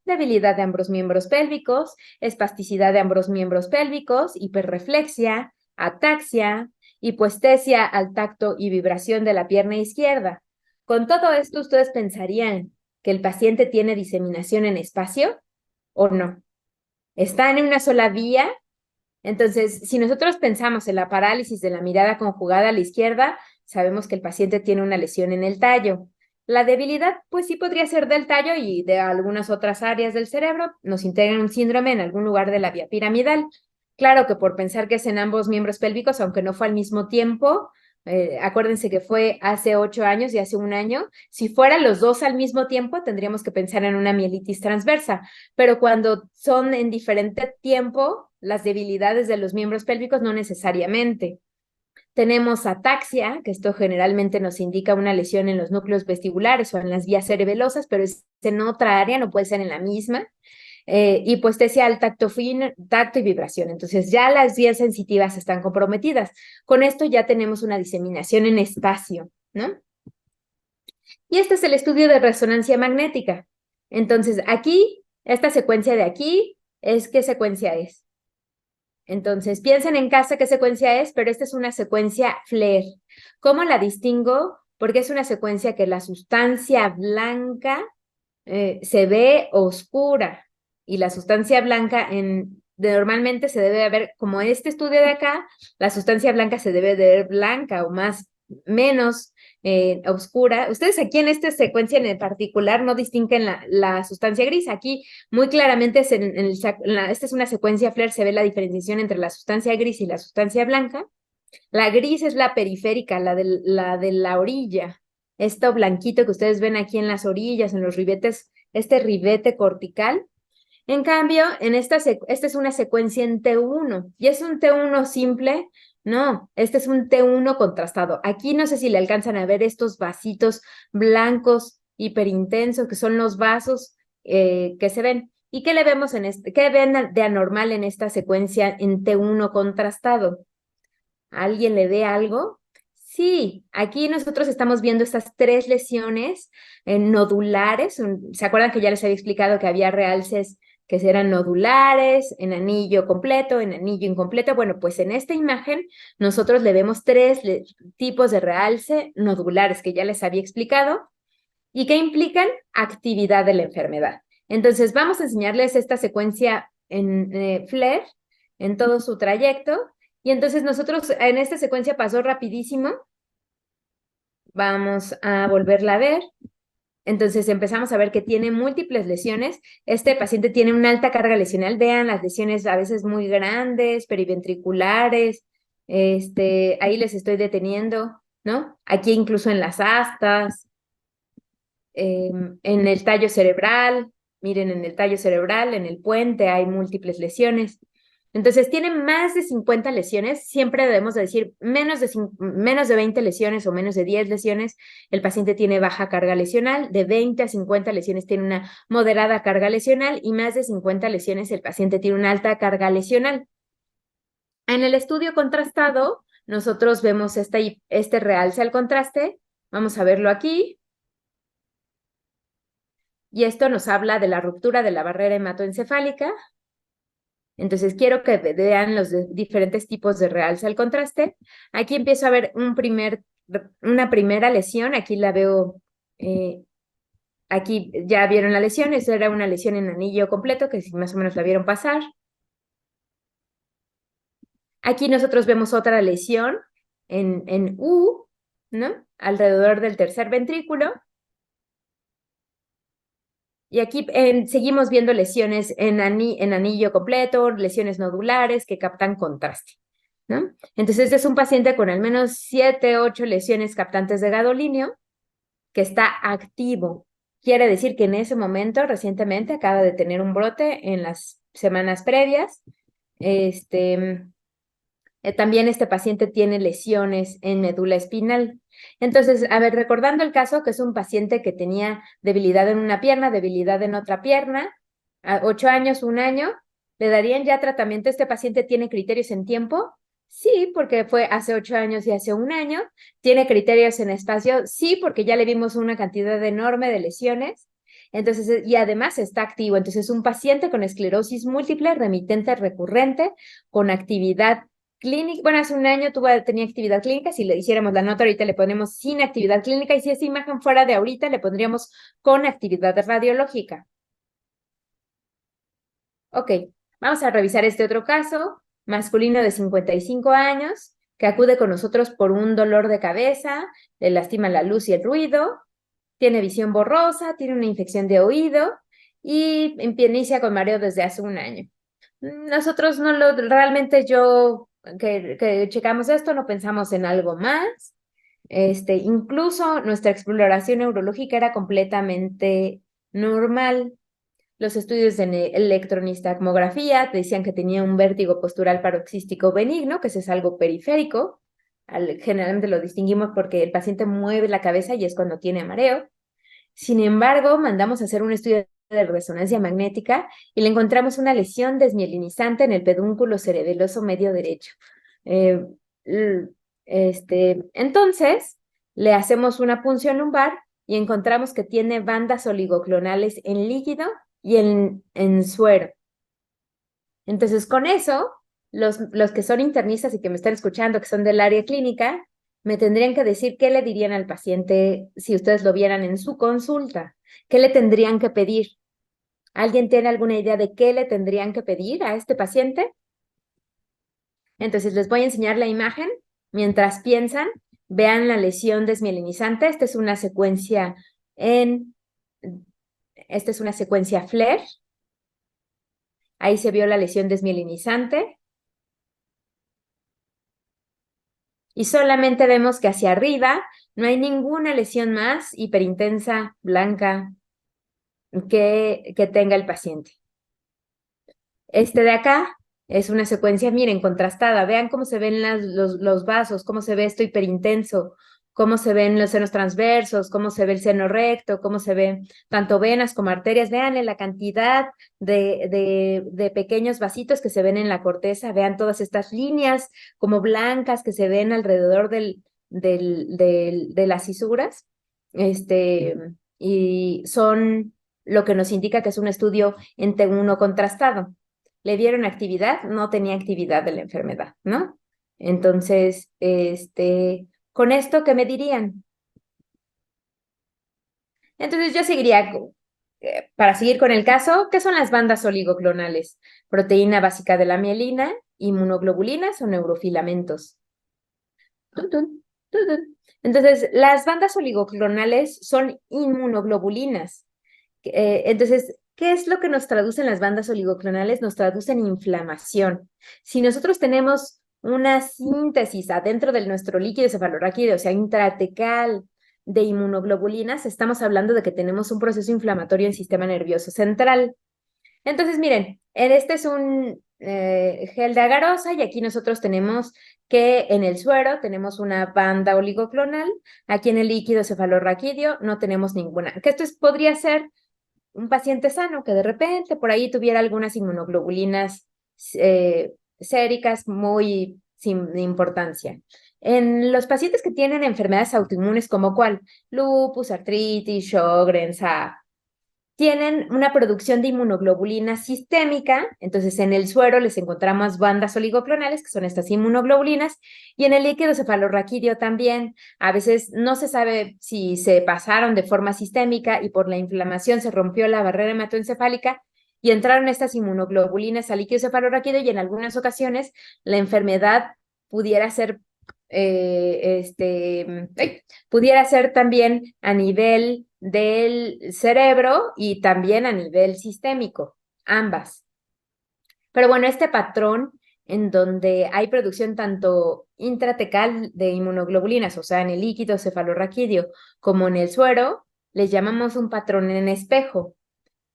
debilidad de ambos miembros pélvicos, espasticidad de ambos miembros pélvicos, hiperreflexia, ataxia, hipoestesia al tacto y vibración de la pierna izquierda. Con todo esto, ¿ustedes pensarían que el paciente tiene diseminación en espacio o no? ¿Está en una sola vía? Entonces, si nosotros pensamos en la parálisis de la mirada conjugada a la izquierda, sabemos que el paciente tiene una lesión en el tallo. La debilidad, pues sí podría ser del tallo y de algunas otras áreas del cerebro. Nos integran un síndrome en algún lugar de la vía piramidal. Claro que por pensar que es en ambos miembros pélvicos, aunque no fue al mismo tiempo, acuérdense que fue hace 8 años y hace un año. Si fueran los dos al mismo tiempo, tendríamos que pensar en una mielitis transversa. Pero cuando son en diferente tiempo, las debilidades de los miembros pélvicos no necesariamente. Tenemos ataxia, que esto generalmente nos indica una lesión en los núcleos vestibulares o en las vías cerebelosas, pero es en otra área, no puede ser en la misma. hipoestesia al tacto fino, tacto y vibración. Entonces ya las vías sensitivas están comprometidas. Con esto ya tenemos una diseminación en espacio, ¿no? Y este es el estudio de resonancia magnética. Entonces aquí, esta secuencia de aquí, ¿qué secuencia es? Entonces piensen en casa qué secuencia es, pero esta es una secuencia FLAIR. ¿Cómo la distingo? Porque es una secuencia que la sustancia blanca se ve oscura y la sustancia blanca normalmente se debe ver, como este estudio de acá, la sustancia blanca se debe de ver blanca o menos oscura. Ustedes aquí en esta secuencia en particular no distinguen la sustancia gris. Aquí muy claramente esta es una secuencia FLAIR, se ve la diferenciación entre la sustancia gris y la sustancia blanca. La gris es la periférica, la de la orilla. Esto blanquito que ustedes ven aquí en las orillas, en los ribetes, este ribete cortical. En cambio, esta es una secuencia en T1. ¿Y es un T1 simple? No, este es un T1 contrastado. Aquí no sé si le alcanzan a ver estos vasitos blancos hiperintensos, que son los vasos que se ven. ¿Y qué le vemos qué ven de anormal en esta secuencia en T1 contrastado? ¿Alguien le ve algo? Sí, aquí nosotros estamos viendo estas tres lesiones nodulares. ¿Se acuerdan que ya les había explicado que había realces que eran nodulares, en anillo completo, en anillo incompleto? Bueno, pues en esta imagen nosotros le vemos tres tipos de realce nodulares que ya les había explicado y que implican actividad de la enfermedad. Entonces vamos a enseñarles esta secuencia en FLAIR en todo su trayecto. Y entonces nosotros en esta secuencia pasó rapidísimo. Vamos a volverla a ver. Entonces empezamos a ver que tiene múltiples lesiones. Este paciente tiene una alta carga lesional. Vean las lesiones a veces muy grandes, periventriculares. Ahí les estoy deteniendo, ¿no? Aquí incluso en las astas, en el tallo cerebral. Miren, en el tallo cerebral, en el puente hay múltiples lesiones. Entonces, tiene más de 50 lesiones, siempre debemos decir menos de 20 lesiones o menos de 10 lesiones, el paciente tiene baja carga lesional, de 20 a 50 lesiones tiene una moderada carga lesional y más de 50 lesiones el paciente tiene una alta carga lesional. En el estudio contrastado, nosotros vemos este realce al contraste, vamos a verlo aquí, y esto nos habla de la ruptura de la barrera hematoencefálica. Entonces, quiero que vean los diferentes tipos de realce al contraste. Aquí empiezo a ver una primera lesión. Aquí la veo, aquí ya vieron la lesión. Esa era una lesión en anillo completo, que más o menos la vieron pasar. Aquí nosotros vemos otra lesión en U, ¿no? Alrededor del tercer ventrículo. Y aquí seguimos viendo lesiones en anillo completo, lesiones nodulares que captan contraste, ¿no? Entonces, este es un paciente con al menos 7, 8 lesiones captantes de gadolíneo que está activo. Quiere decir que en ese momento, recientemente, acaba de tener un brote en las semanas previas. También este paciente tiene lesiones en médula espinal. Entonces, a ver, recordando el caso, que es un paciente que tenía debilidad en una pierna, debilidad en otra pierna, a 8 años, 1 año, ¿le darían ya tratamiento? ¿Este paciente tiene criterios en tiempo? Sí, porque fue hace 8 años y hace 1 año. ¿Tiene criterios en espacio? Sí, porque ya le vimos una cantidad enorme de lesiones. Entonces, y además está activo. Entonces, un paciente con esclerosis múltiple, remitente recurrente, con actividad clínica. Bueno, hace 1 año tenía actividad clínica. Si le hiciéramos la nota ahorita, le ponemos sin actividad clínica. Y si esa imagen fuera de ahorita, le pondríamos con actividad radiológica. Ok, vamos a revisar este otro caso. Masculino de 55 años, que acude con nosotros por un dolor de cabeza, le lastima la luz y el ruido, tiene visión borrosa, tiene una infección de oído y inicia con mareo desde hace 1 año. Nosotros realmente que checamos esto, no pensamos en algo más. Incluso nuestra exploración neurológica era completamente normal. Los estudios de electronistagmografía decían que tenía un vértigo postural paroxístico benigno, que ese es algo periférico. Generalmente lo distinguimos porque el paciente mueve la cabeza y es cuando tiene mareo. Sin embargo, mandamos a hacer un estudio de resonancia magnética y le encontramos una lesión desmielinizante en el pedúnculo cerebeloso medio derecho. Eh, entonces, le hacemos una punción lumbar y encontramos que tiene bandas oligoclonales en líquido y en suero. Entonces, con eso, los que son internistas y que me están escuchando, que son del área clínica, me tendrían que decir qué le dirían al paciente si ustedes lo vieran en su consulta. ¿Qué le tendrían que pedir? ¿Alguien tiene alguna idea de qué le tendrían que pedir a este paciente? Entonces, les voy a enseñar la imagen. Mientras piensan, vean la lesión desmielinizante. Esta es una secuencia FLAIR. Ahí se vio la lesión desmielinizante. Y solamente vemos que hacia arriba no hay ninguna lesión más hiperintensa blanca que tenga el paciente. Este de acá es una secuencia, miren, contrastada. Vean cómo se ven los vasos, cómo se ve esto hiperintenso, cómo se ven los senos transversos, cómo se ve el seno recto, cómo se ven tanto venas como arterias. Vean la cantidad de pequeños vasitos que se ven en la corteza. Vean todas estas líneas como blancas que se ven alrededor de las cisuras. Y son lo que nos indica que es un estudio en T1 contrastado. Le dieron actividad, no tenía actividad de la enfermedad, ¿no? Entonces, con esto, ¿qué me dirían? Entonces yo seguiría, para seguir con el caso, ¿qué son las bandas oligoclonales? Proteína básica de la mielina, inmunoglobulinas o neurofilamentos. Tun, tun, tun, tun. Entonces, las bandas oligoclonales son inmunoglobulinas. Entonces, ¿qué es lo que nos traducen las bandas oligoclonales? Nos traducen inflamación. Si nosotros tenemos una síntesis adentro de nuestro líquido cefalorraquídeo, o sea, intratecal de inmunoglobulinas, estamos hablando de que tenemos un proceso inflamatorio en el sistema nervioso central. Entonces, miren, este es un gel de agarosa y aquí nosotros tenemos que en el suero tenemos una banda oligoclonal, aquí en el líquido cefalorraquídeo no tenemos ninguna. Que esto podría ser un paciente sano que de repente por ahí tuviera algunas inmunoglobulinas séricas muy sin importancia. En los pacientes que tienen enfermedades autoinmunes como cuál, lupus, artritis, Sjögren's, tienen una producción de inmunoglobulina sistémica, entonces en el suero les encontramos bandas oligoclonales, que son estas inmunoglobulinas, y en el líquido cefalorraquídeo también. A veces no se sabe si se pasaron de forma sistémica y por la inflamación se rompió la barrera hematoencefálica y entraron estas inmunoglobulinas al líquido cefalorraquídeo y en algunas ocasiones la enfermedad pudiera ser pudiera ser también a nivel del cerebro y también a nivel sistémico, ambas. Pero bueno, este patrón en donde hay producción tanto intratecal de inmunoglobulinas, o sea, en el líquido cefalorraquídeo, como en el suero, les llamamos un patrón en espejo.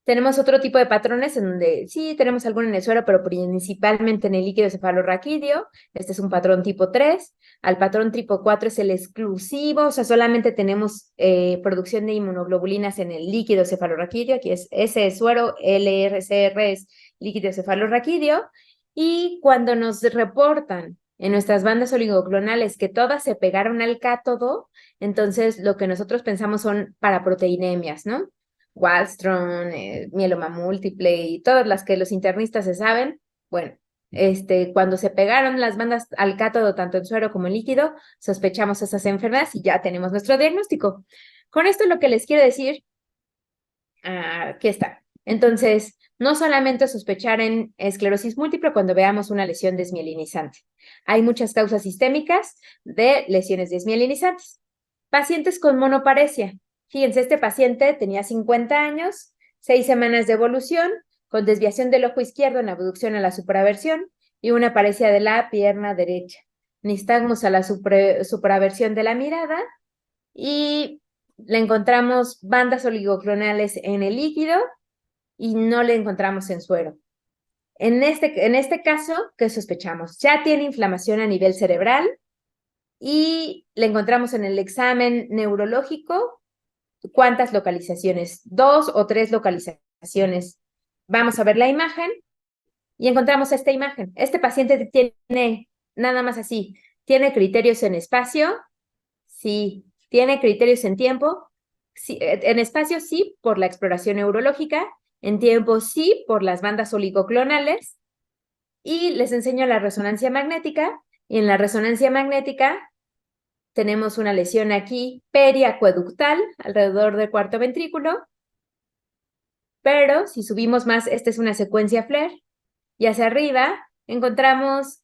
Tenemos otro tipo de patrones en donde sí tenemos alguno en el suero, pero principalmente en el líquido cefalorraquídeo. Este es un patrón tipo 3. Al patrón tipo 4 es el exclusivo, o sea, solamente tenemos producción de inmunoglobulinas en el líquido cefalorraquídeo. Aquí es S es suero, LRCR es líquido cefalorraquídeo. Y cuando nos reportan en nuestras bandas oligoclonales que todas se pegaron al cátodo, entonces lo que nosotros pensamos son paraproteinemias, ¿no? Wallstrom, mieloma múltiple y todas las que los internistas se saben. Bueno, cuando se pegaron las bandas al cátodo, tanto en suero como en líquido, sospechamos esas enfermedades y ya tenemos nuestro diagnóstico. Con esto lo que les quiero decir, aquí está. Entonces, no solamente sospechar en esclerosis múltiple cuando veamos una lesión desmielinizante. Hay muchas causas sistémicas de lesiones desmielinizantes. Pacientes con monoparesia. Fíjense, este paciente tenía 50 años, 6 semanas de evolución, con desviación del ojo izquierdo en abducción a la supraversión y una paresia de la pierna derecha. Nistagmus a la supraversión de la mirada y le encontramos bandas oligoclonales en el líquido y no le encontramos en suero. En este caso, ¿qué sospechamos? Ya tiene inflamación a nivel cerebral y le encontramos en el examen neurológico. ¿Cuántas localizaciones? 2 o 3 localizaciones. ocasiones vamos a ver la imagen y encontramos esta imagen. Este paciente tiene nada más así, ¿tiene criterios en espacio? Sí. ¿Tiene criterios en tiempo? Sí. En espacio sí, por la exploración neurológica. En tiempo sí, por las bandas oligoclonales. Y les enseño la resonancia magnética. Y en la resonancia magnética tenemos una lesión aquí periacueductal, alrededor del cuarto ventrículo. Pero si subimos más, esta es una secuencia FLAIR. Y hacia arriba encontramos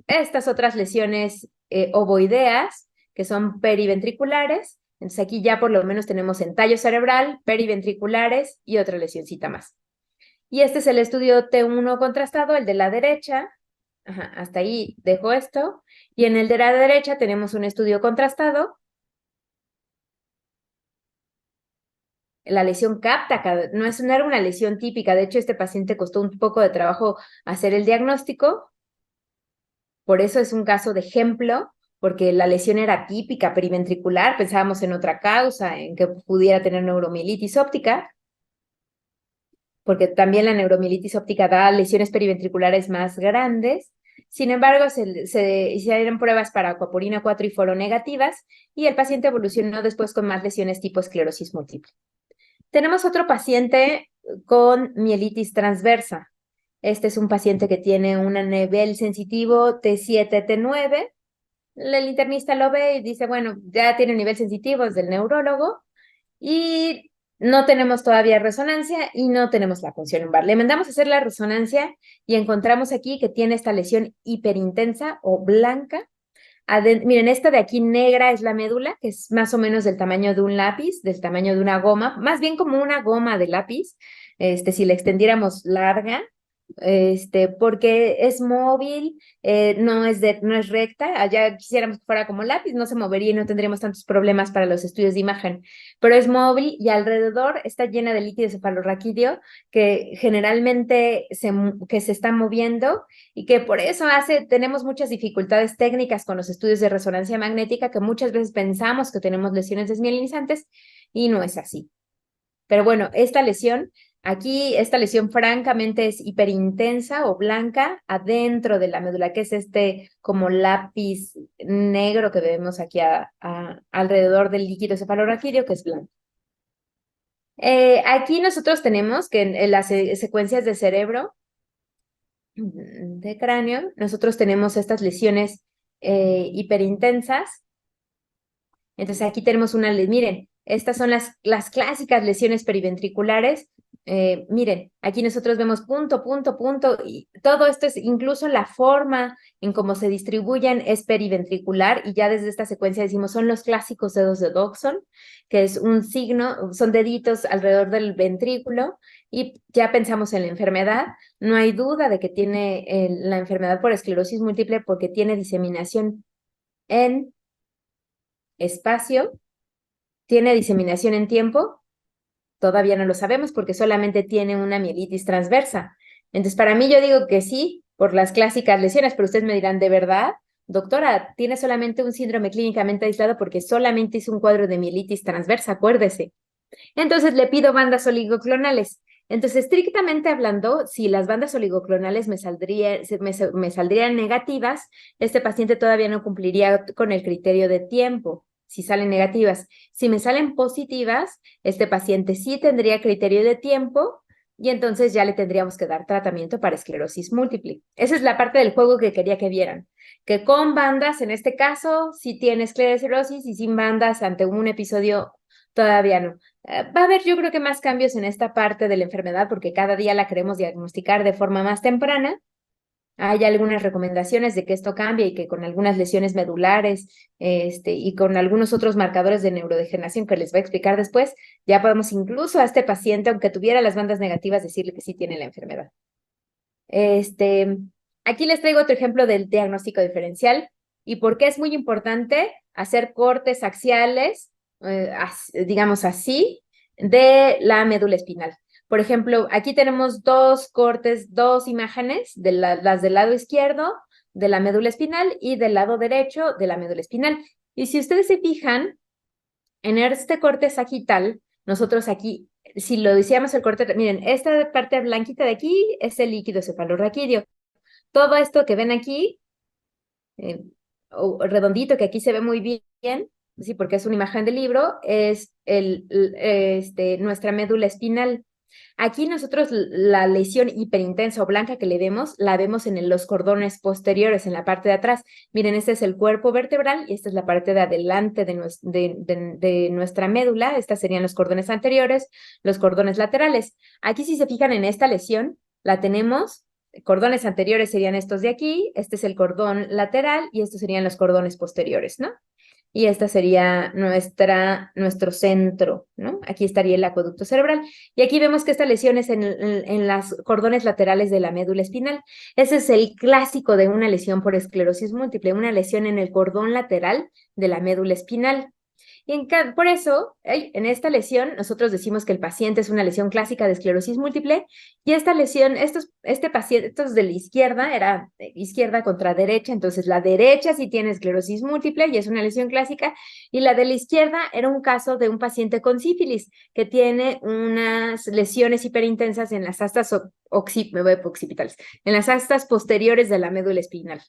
estas otras lesiones ovoideas, que son periventriculares. Entonces aquí ya por lo menos tenemos entallo cerebral, periventriculares y otra lesioncita más. Y este es el estudio T1 contrastado, el de la derecha. Ajá, hasta ahí dejo esto. Y en el de la derecha tenemos un estudio contrastado. La lesión capta, no era una lesión típica. De hecho, este paciente costó un poco de trabajo hacer el diagnóstico. Por eso es un caso de ejemplo, porque la lesión era típica periventricular, pensábamos en otra causa, en que pudiera tener neuromielitis óptica, porque también la neuromielitis óptica da lesiones periventriculares más grandes. Sin embargo, se hicieron pruebas para aquaporina 4 y foro negativas y el paciente evolucionó después con más lesiones tipo esclerosis múltiple. Tenemos otro paciente con mielitis transversa. Este es un paciente que tiene un nivel sensitivo T7, T9. El internista lo ve y dice, bueno, ya tiene un nivel sensitivo, es del neurólogo, y no tenemos todavía resonancia y no tenemos la función lumbar. Le mandamos a hacer la resonancia y encontramos aquí que tiene esta lesión hiperintensa o blanca. Miren, esta de aquí negra es la médula, que es más o menos del tamaño de un lápiz, del tamaño de una goma, más bien como una goma de lápiz, si la extendiéramos larga, porque es móvil, no es recta. Allá quisiéramos que fuera como lápiz, no se movería y no tendríamos tantos problemas para los estudios de imagen, pero es móvil y alrededor está llena de líquido cefalorraquídeo que generalmente que se está moviendo y que por eso tenemos muchas dificultades técnicas con los estudios de resonancia magnética, que muchas veces pensamos que tenemos lesiones desmielinizantes y no es así. Pero bueno, esta lesión francamente es hiperintensa o blanca adentro de la médula, que es como lápiz negro que vemos aquí alrededor del líquido cefalorraquídeo, que es blanco. Aquí nosotros tenemos que en las secuencias de cerebro, de cráneo, nosotros tenemos estas lesiones hiperintensas. Entonces aquí tenemos miren, estas son las clásicas lesiones periventriculares. Miren, aquí nosotros vemos punto, punto, punto, y todo esto es incluso la forma en cómo se distribuyen es periventricular, y ya desde esta secuencia decimos son los clásicos dedos de Dodson, que es un signo, son deditos alrededor del ventrículo, y ya pensamos en la enfermedad. No hay duda de que tiene la enfermedad por esclerosis múltiple porque tiene diseminación en espacio. ¿Tiene diseminación en tiempo? Todavía no lo sabemos porque solamente tiene una mielitis transversa. Entonces, para mí yo digo que sí, por las clásicas lesiones, pero ustedes me dirán, ¿de verdad? Doctora, tiene solamente un síndrome clínicamente aislado porque solamente hizo un cuadro de mielitis transversa, acuérdese. Entonces, le pido bandas oligoclonales. Entonces, estrictamente hablando, si las bandas oligoclonales me saldrían negativas, este paciente todavía no cumpliría con el criterio de tiempo, si salen negativas. Si me salen positivas, este paciente sí tendría criterio de tiempo y entonces ya le tendríamos que dar tratamiento para esclerosis múltiple. Esa es la parte del juego que quería que vieran, que con bandas, en este caso, sí tiene esclerosis, y sin bandas ante un episodio todavía no. Va a haber, yo creo que más cambios en esta parte de la enfermedad porque cada día la queremos diagnosticar de forma más temprana. Hay algunas recomendaciones de que esto cambie y que con algunas lesiones medulares y con algunos otros marcadores de neurodegeneración que les voy a explicar después, ya podemos incluso a este paciente, aunque tuviera las bandas negativas, decirle que sí tiene la enfermedad. Aquí les traigo otro ejemplo del diagnóstico diferencial y por qué es muy importante hacer cortes axiales, digamos así, de la médula espinal. Por ejemplo, aquí tenemos dos imágenes, las del lado izquierdo de la médula espinal y del lado derecho de la médula espinal. Y si ustedes se fijan, en este corte sagital, nosotros aquí si lo hiciéramos el corte, miren, esta parte blanquita de aquí es el líquido cefalorraquídeo. Todo esto que ven aquí, eh, redondito, que aquí se ve muy bien, sí, porque es una imagen del libro, es nuestra médula espinal. Aquí nosotros la lesión hiperintensa o blanca que le vemos, la vemos en los cordones posteriores, en la parte de atrás. Miren, este es el cuerpo vertebral y esta es la parte de adelante de nuestra médula. Estas serían los cordones anteriores, los cordones laterales. Aquí si se fijan en esta lesión, la tenemos, cordones anteriores serían estos de aquí, este es el cordón lateral y estos serían los cordones posteriores, ¿no? Y esta sería nuestro centro, ¿no? Aquí estaría el acueducto cerebral. Y aquí vemos que esta lesión es en las cordones laterales de la médula espinal. Ese es el clásico de una lesión por esclerosis múltiple, una lesión en el cordón lateral de la médula espinal. Y por eso, en esta lesión, nosotros decimos que el paciente es una lesión clásica de esclerosis múltiple, y esta lesión, este paciente, estos de la izquierda, era izquierda contra derecha, entonces la derecha sí tiene esclerosis múltiple y es una lesión clásica, y la de la izquierda era un caso de un paciente con sífilis, que tiene unas lesiones hiperintensas en las astas occipitales, en las astas posteriores de la médula espinal.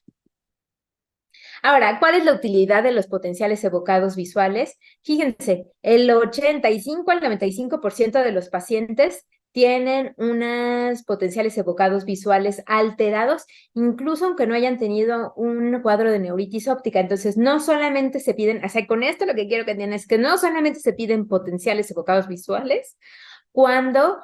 Ahora, ¿cuál es la utilidad de los potenciales evocados visuales? Fíjense, el 85 al 95% de los pacientes tienen unos potenciales evocados visuales alterados, incluso aunque no hayan tenido un cuadro de neuritis óptica. Entonces, no solamente se piden, o sea, con esto lo que quiero que entiendan es que no solamente se piden potenciales evocados visuales cuando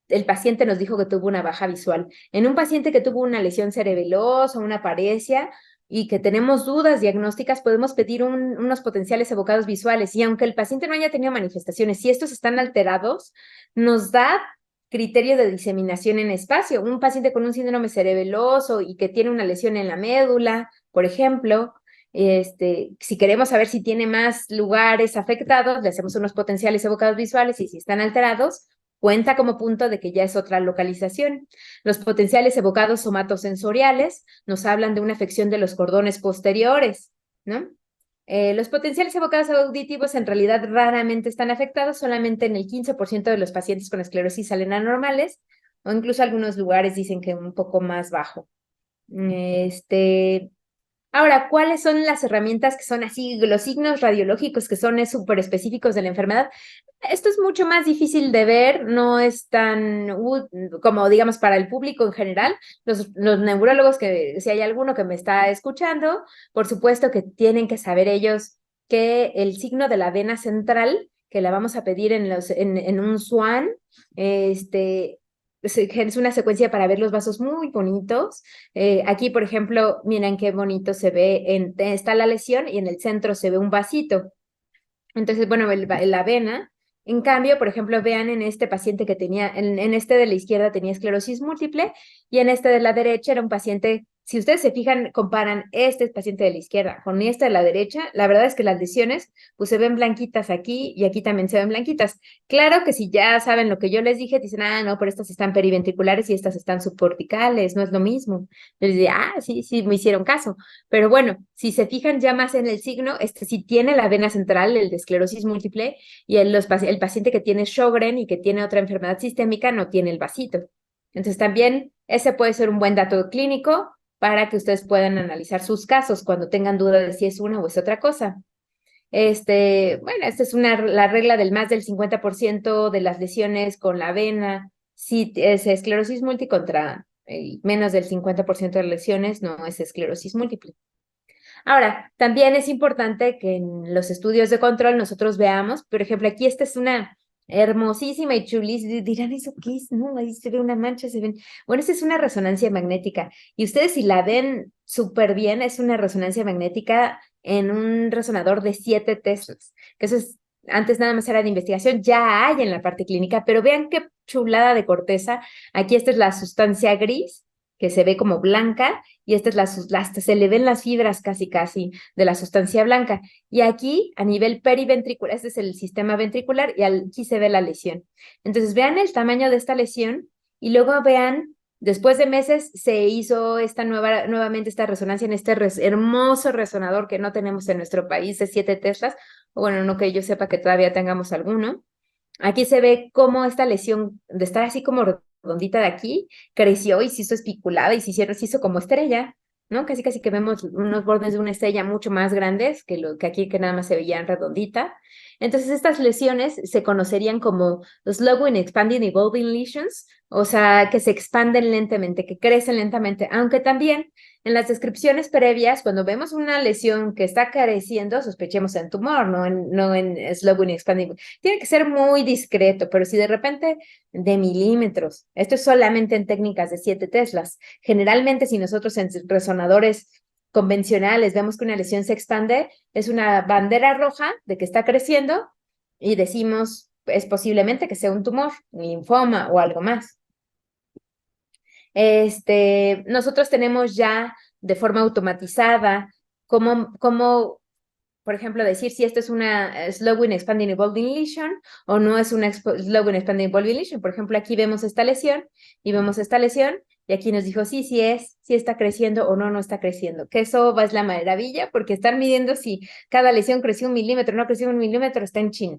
el paciente nos dijo que tuvo una baja visual. En un paciente que tuvo una lesión cerebelosa, una paresia, y que tenemos dudas diagnósticas, podemos pedir unos potenciales evocados visuales. Y aunque el paciente no haya tenido manifestaciones, si estos están alterados, nos da criterio de diseminación en espacio. Un paciente con un síndrome cerebeloso y que tiene una lesión en la médula, por ejemplo, si queremos saber si tiene más lugares afectados, le hacemos unos potenciales evocados visuales y si están alterados, cuenta como punto de que ya es otra localización. Los potenciales evocados somatosensoriales nos hablan de una afección de los cordones posteriores, ¿no? Los potenciales evocados auditivos en realidad raramente están afectados, solamente en el 15% de los pacientes con esclerosis salen anormales, o incluso algunos lugares dicen que un poco más bajo. Ahora, ¿cuáles son las herramientas que son así, los signos radiológicos que son súper específicos de la enfermedad? Esto es mucho más difícil de ver, no es tan como digamos para el público en general. Los neurólogos, que si hay alguno que me está escuchando, por supuesto que tienen que saber ellos que el signo de la vena central, que la vamos a pedir en un SWAN, es una secuencia para ver los vasos muy bonitos. Aquí, por ejemplo, miren qué bonito se ve, está la lesión y en el centro se ve un vasito. Entonces, bueno, la vena, en cambio, por ejemplo, vean en este paciente que tenía, en este de la izquierda tenía esclerosis múltiple y en este de la derecha era un paciente, si ustedes se fijan, comparan este paciente de la izquierda con este de la derecha, la verdad es que las lesiones pues se ven blanquitas aquí y aquí también se ven blanquitas. Claro que si ya saben lo que yo les dije, dicen, ah, no, pero estas están periventriculares y estas están subcorticales, no es lo mismo. Yo les digo, ah, sí, sí, me hicieron caso. Pero bueno, si se fijan ya más en el signo, sí tiene la vena central, el de esclerosis múltiple, y el paciente que tiene Sjögren y que tiene otra enfermedad sistémica no tiene el vasito. Entonces también ese puede ser un buen dato clínico para que ustedes puedan analizar sus casos cuando tengan duda de si es una o es otra cosa. Bueno, esta es la regla del más del 50% de las lesiones con la vena, si es esclerosis múltiple contra menos del 50% de las lesiones no es esclerosis múltiple. Ahora, también es importante que en los estudios de control nosotros veamos, por ejemplo, aquí esta es una hermosísima y chulísima, dirán, ¿eso qué es? No, ahí se ve una mancha, se ven. Bueno, esta es una resonancia magnética y ustedes si la ven súper bien, es una resonancia magnética en un resonador de 7 Teslas, que eso es, antes nada más era de investigación, ya hay en la parte clínica, pero vean qué chulada de corteza. Aquí esta es la sustancia gris, que se ve como blanca, y esta es se le ven las fibras casi de la sustancia blanca. Y aquí, a nivel periventricular, este es el sistema ventricular, y aquí se ve la lesión. Entonces, vean el tamaño de esta lesión, y luego vean, después de meses, se hizo nuevamente esta resonancia en este hermoso resonador que no tenemos en nuestro país de 7 Teslas, o bueno, no que yo sepa que todavía tengamos alguno. Aquí se ve cómo esta lesión, de estar así como redondita de aquí, creció y se hizo espiculada y se hizo como estrella, ¿no? Casi casi que vemos unos bordes de una estrella mucho más grandes que lo que aquí que nada más se veían redondita. Entonces estas lesiones se conocerían como slow and expanding evolving lesions, o sea, que se expanden lentamente, que crecen lentamente, aunque también en las descripciones previas, cuando vemos una lesión que está creciendo, sospechemos en tumor, no en slow and expanding. Tiene que ser muy discreto, pero si de repente de milímetros, esto es solamente en técnicas de 7 teslas. Generalmente, si nosotros en resonadores convencionales vemos que una lesión se expande, es una bandera roja de que está creciendo y decimos, es posiblemente que sea un tumor, un linfoma o algo más. Nosotros tenemos ya de forma automatizada cómo por ejemplo, decir si esto es una slow and expanding evolving lesion o no es una slow and expanding evolving lesion. Por ejemplo, aquí vemos esta lesión y vemos esta lesión y aquí nos dijo sí está creciendo o no está creciendo. Que eso es la maravilla porque estar midiendo si cada lesión creció 1 milímetro o no creció 1 milímetro está en China.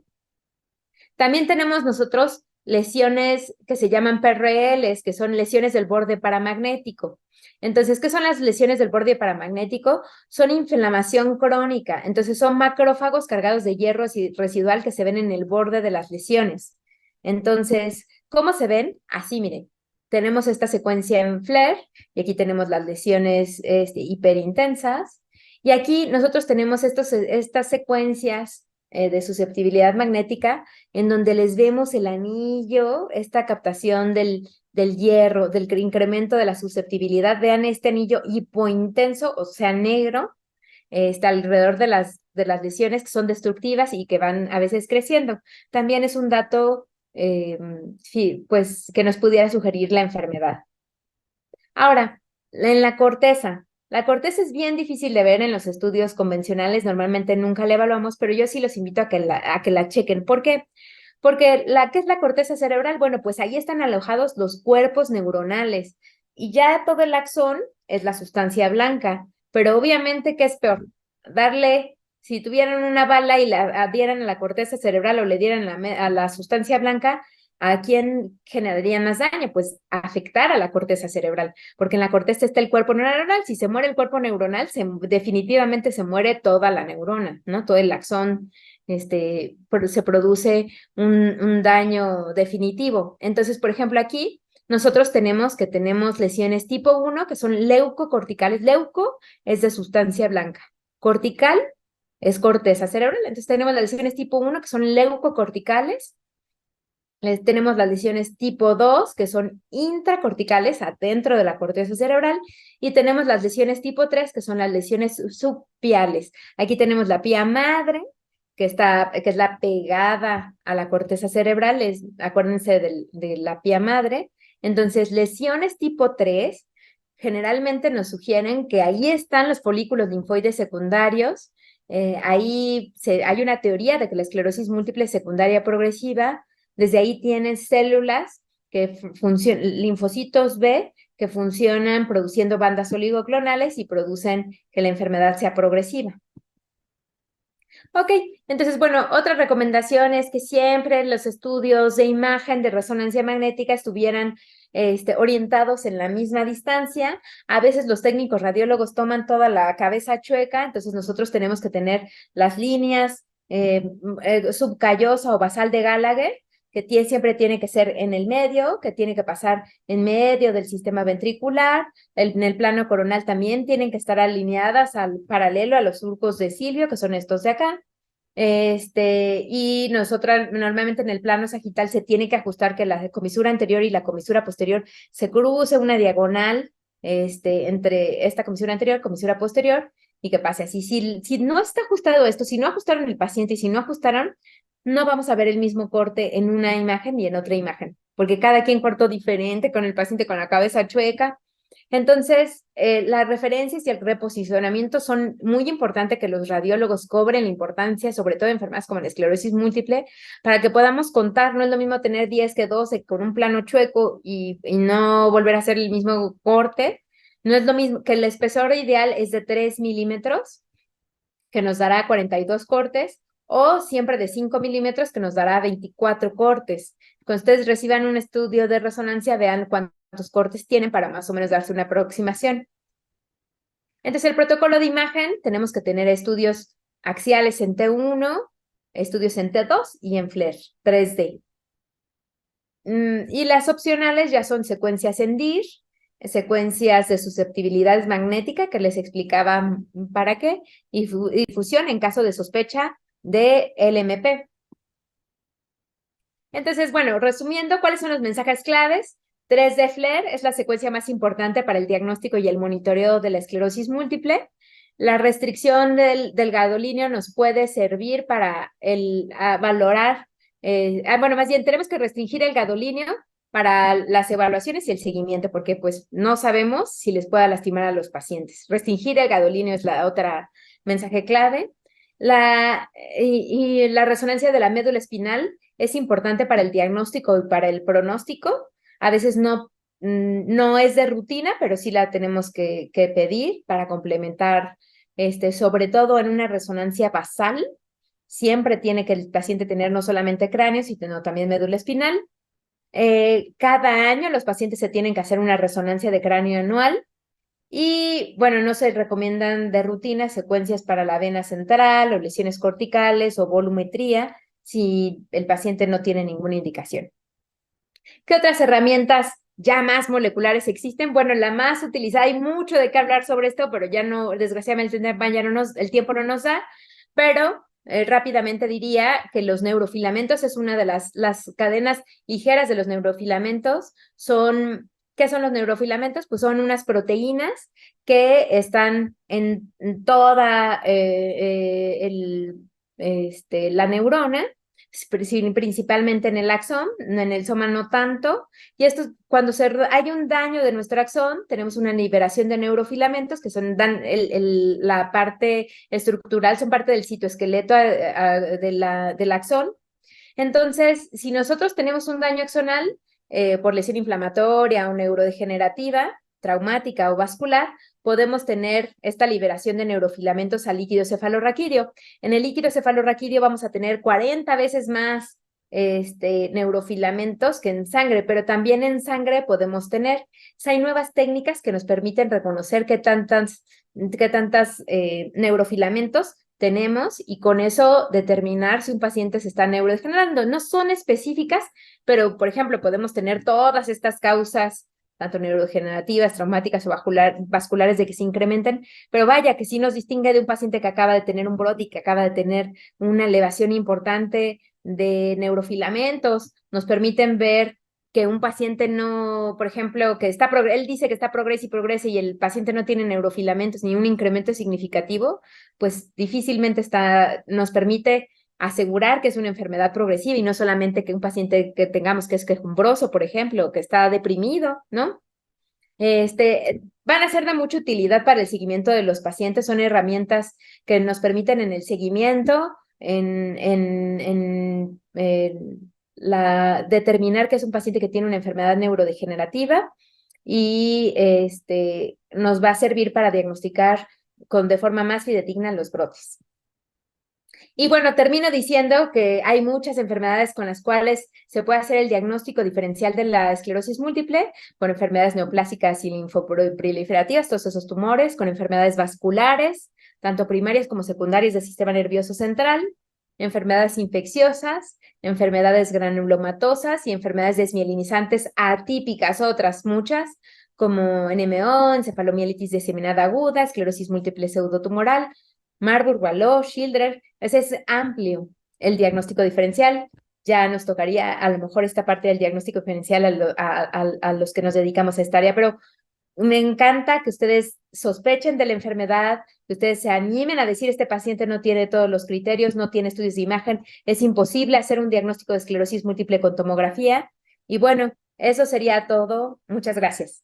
También tenemos nosotros lesiones que se llaman PRLs, que son lesiones del borde paramagnético. Entonces, ¿qué son las lesiones del borde paramagnético? Son inflamación crónica. Entonces, son macrófagos cargados de hierro residual que se ven en el borde de las lesiones. Entonces, ¿cómo se ven? Así, miren. Tenemos esta secuencia en FLAIR y aquí tenemos las lesiones hiperintensas. Y aquí nosotros tenemos estas secuencias de susceptibilidad magnética en donde les vemos el anillo, esta captación del hierro, del incremento de la susceptibilidad. Vean este anillo hipointenso, o sea, negro, está alrededor de las lesiones que son destructivas y que van a veces creciendo. También es un dato, sí, pues, que nos pudiera sugerir la enfermedad. Ahora, en la corteza es bien difícil de ver en los estudios convencionales, normalmente nunca la evaluamos, pero yo sí los invito a que la chequen. ¿Por qué? Porque ¿qué es la corteza cerebral? Bueno, pues ahí están alojados los cuerpos neuronales y ya todo el axón es la sustancia blanca, pero obviamente, ¿qué es peor? Si tuvieran una bala y la dieran a la corteza cerebral o le dieran a la sustancia blanca, ¿a quién generaría más daño? Pues afectar a la corteza cerebral, porque en la corteza está el cuerpo neuronal. Si se muere el cuerpo neuronal, definitivamente se muere toda la neurona, ¿no? Todo el axón, se produce un daño definitivo. Entonces, por ejemplo, aquí nosotros tenemos lesiones tipo 1, que son leucocorticales. Leuco es de sustancia blanca. Cortical es corteza cerebral. Entonces tenemos las lesiones tipo 1, que son leucocorticales. Tenemos las lesiones tipo 2, que son intracorticales, adentro de la corteza cerebral, y tenemos las lesiones tipo 3, que son las lesiones subpiales. Aquí tenemos la pía madre, que es la pegada a la corteza cerebral, acuérdense de la pía madre. Entonces, lesiones tipo 3 generalmente nos sugieren que ahí están los folículos linfoides secundarios. Hay una teoría de que la esclerosis múltiple secundaria progresiva, desde ahí tienen células que funcionan, linfocitos B, que funcionan produciendo bandas oligoclonales y producen que la enfermedad sea progresiva. Ok, entonces, bueno, otra recomendación es que siempre los estudios de imagen de resonancia magnética estuvieran orientados en la misma distancia. A veces los técnicos radiólogos toman toda la cabeza chueca, entonces nosotros tenemos que tener las líneas subcallosa o basal de Gallagher, que siempre tiene que ser en el medio, que tiene que pasar en medio del sistema ventricular. En el plano coronal también tienen que estar alineadas al paralelo a los surcos de Silvio, que son estos de acá. Y nosotras normalmente en el plano sagital se tiene que ajustar que la comisura anterior y la comisura posterior se cruce una diagonal entre esta comisura anterior, comisura posterior, y que pase así. Si no está ajustado esto, si no ajustaron el paciente y si no ajustaron, no vamos a ver el mismo corte en una imagen y en otra imagen, porque cada quien cortó diferente con el paciente con la cabeza chueca. Entonces, las referencias y el reposicionamiento son muy importantes, que los radiólogos cobren la importancia, sobre todo en enfermedades como la esclerosis múltiple, para que podamos contar. No es lo mismo tener 10 que 12 con un plano chueco y no volver a hacer el mismo corte. No es lo mismo que el espesor ideal es de 3 milímetros, que nos dará 42 cortes, o siempre de 5 milímetros, que nos dará 24 cortes. Cuando ustedes reciban un estudio de resonancia, vean cuántos cortes tienen para más o menos darse una aproximación. Entonces, el protocolo de imagen, tenemos que tener estudios axiales en T1, estudios en T2 y en FLIR 3D. Y las opcionales ya son secuencias en DIR, secuencias de susceptibilidad magnética, que les explicaba para qué, y difusión en caso de sospecha de LMP. Entonces, bueno, resumiendo, ¿cuáles son los mensajes claves? 3D FLAIR es la secuencia más importante para el diagnóstico y el monitoreo de la esclerosis múltiple. La restricción del gadolinio nos puede servir para valorar, bueno, más bien tenemos que restringir el gadolinio para las evaluaciones y el seguimiento, porque pues no sabemos si les pueda lastimar a los pacientes. Restringir el gadolinio es la otra mensaje clave. Y la resonancia de la médula espinal es importante para el diagnóstico y para el pronóstico. A veces no es de rutina, pero sí la tenemos que pedir para complementar, sobre todo en una resonancia basal. Siempre tiene que el paciente tener no solamente cráneo, sino también médula espinal. Cada año los pacientes se tienen que hacer una resonancia de cráneo anual. Y bueno, no se recomiendan de rutina secuencias para la vena central o lesiones corticales o volumetría si el paciente no tiene ninguna indicación. ¿Qué otras herramientas ya más moleculares existen? Bueno, la más utilizada, hay mucho de qué hablar sobre esto, pero ya no, desgraciadamente el tiempo no nos da, pero rápidamente diría que los neurofilamentos es una de las cadenas ligeras de los neurofilamentos. ¿Qué son los neurofilamentos? Pues son unas proteínas que están en toda la neurona, principalmente en el axón, en el soma no tanto, y esto cuando hay un daño de nuestro axón, tenemos una liberación de neurofilamentos que la parte estructural, son parte del citoesqueleto del axón. Entonces, si nosotros tenemos un daño axonal por lesión inflamatoria o neurodegenerativa, traumática o vascular, podemos tener esta liberación de neurofilamentos al líquido cefalorraquídeo. En el líquido cefalorraquídeo vamos a tener 40 veces más neurofilamentos que en sangre, pero también en sangre podemos tener. Hay nuevas técnicas que nos permiten reconocer qué tantas neurofilamentos tenemos y con eso determinar si un paciente se está neurodegenerando. No son específicas, pero por ejemplo podemos tener todas estas causas, tanto neurodegenerativas, traumáticas o vasculares, de que se incrementen, pero vaya que sí nos distingue de un paciente que acaba de tener un brote y que acaba de tener una elevación importante de neurofilamentos. Nos permiten ver que un paciente no, por ejemplo, él dice que está progrese y el paciente no tiene neurofilamentos ni un incremento significativo, pues difícilmente nos permite asegurar que es una enfermedad progresiva y no solamente que un paciente que tengamos que es quejumbroso, por ejemplo, que está deprimido, ¿no? Van a ser de mucha utilidad para el seguimiento de los pacientes, son herramientas que nos permiten en el seguimiento, determinar que es un paciente que tiene una enfermedad neurodegenerativa y nos va a servir para diagnosticar de forma más fidedigna los brotes. Y bueno, termino diciendo que hay muchas enfermedades con las cuales se puede hacer el diagnóstico diferencial de la esclerosis múltiple, con enfermedades neoplásicas y linfoproliferativas, todos esos tumores, con enfermedades vasculares, tanto primarias como secundarias del sistema nervioso central, enfermedades infecciosas, enfermedades granulomatosas y enfermedades desmielinizantes atípicas, otras muchas, como NMO, encefalomielitis diseminada aguda, esclerosis múltiple pseudotumoral, Marburg, Wallow, Schindler. Ese es amplio el diagnóstico diferencial. Ya nos tocaría a lo mejor esta parte del diagnóstico diferencial a los que nos dedicamos a esta área, pero me encanta que ustedes sospechen de la enfermedad, que ustedes se animen a decir este paciente no tiene todos los criterios, no tiene estudios de imagen, es imposible hacer un diagnóstico de esclerosis múltiple con tomografía. Y bueno, eso sería todo. Muchas gracias.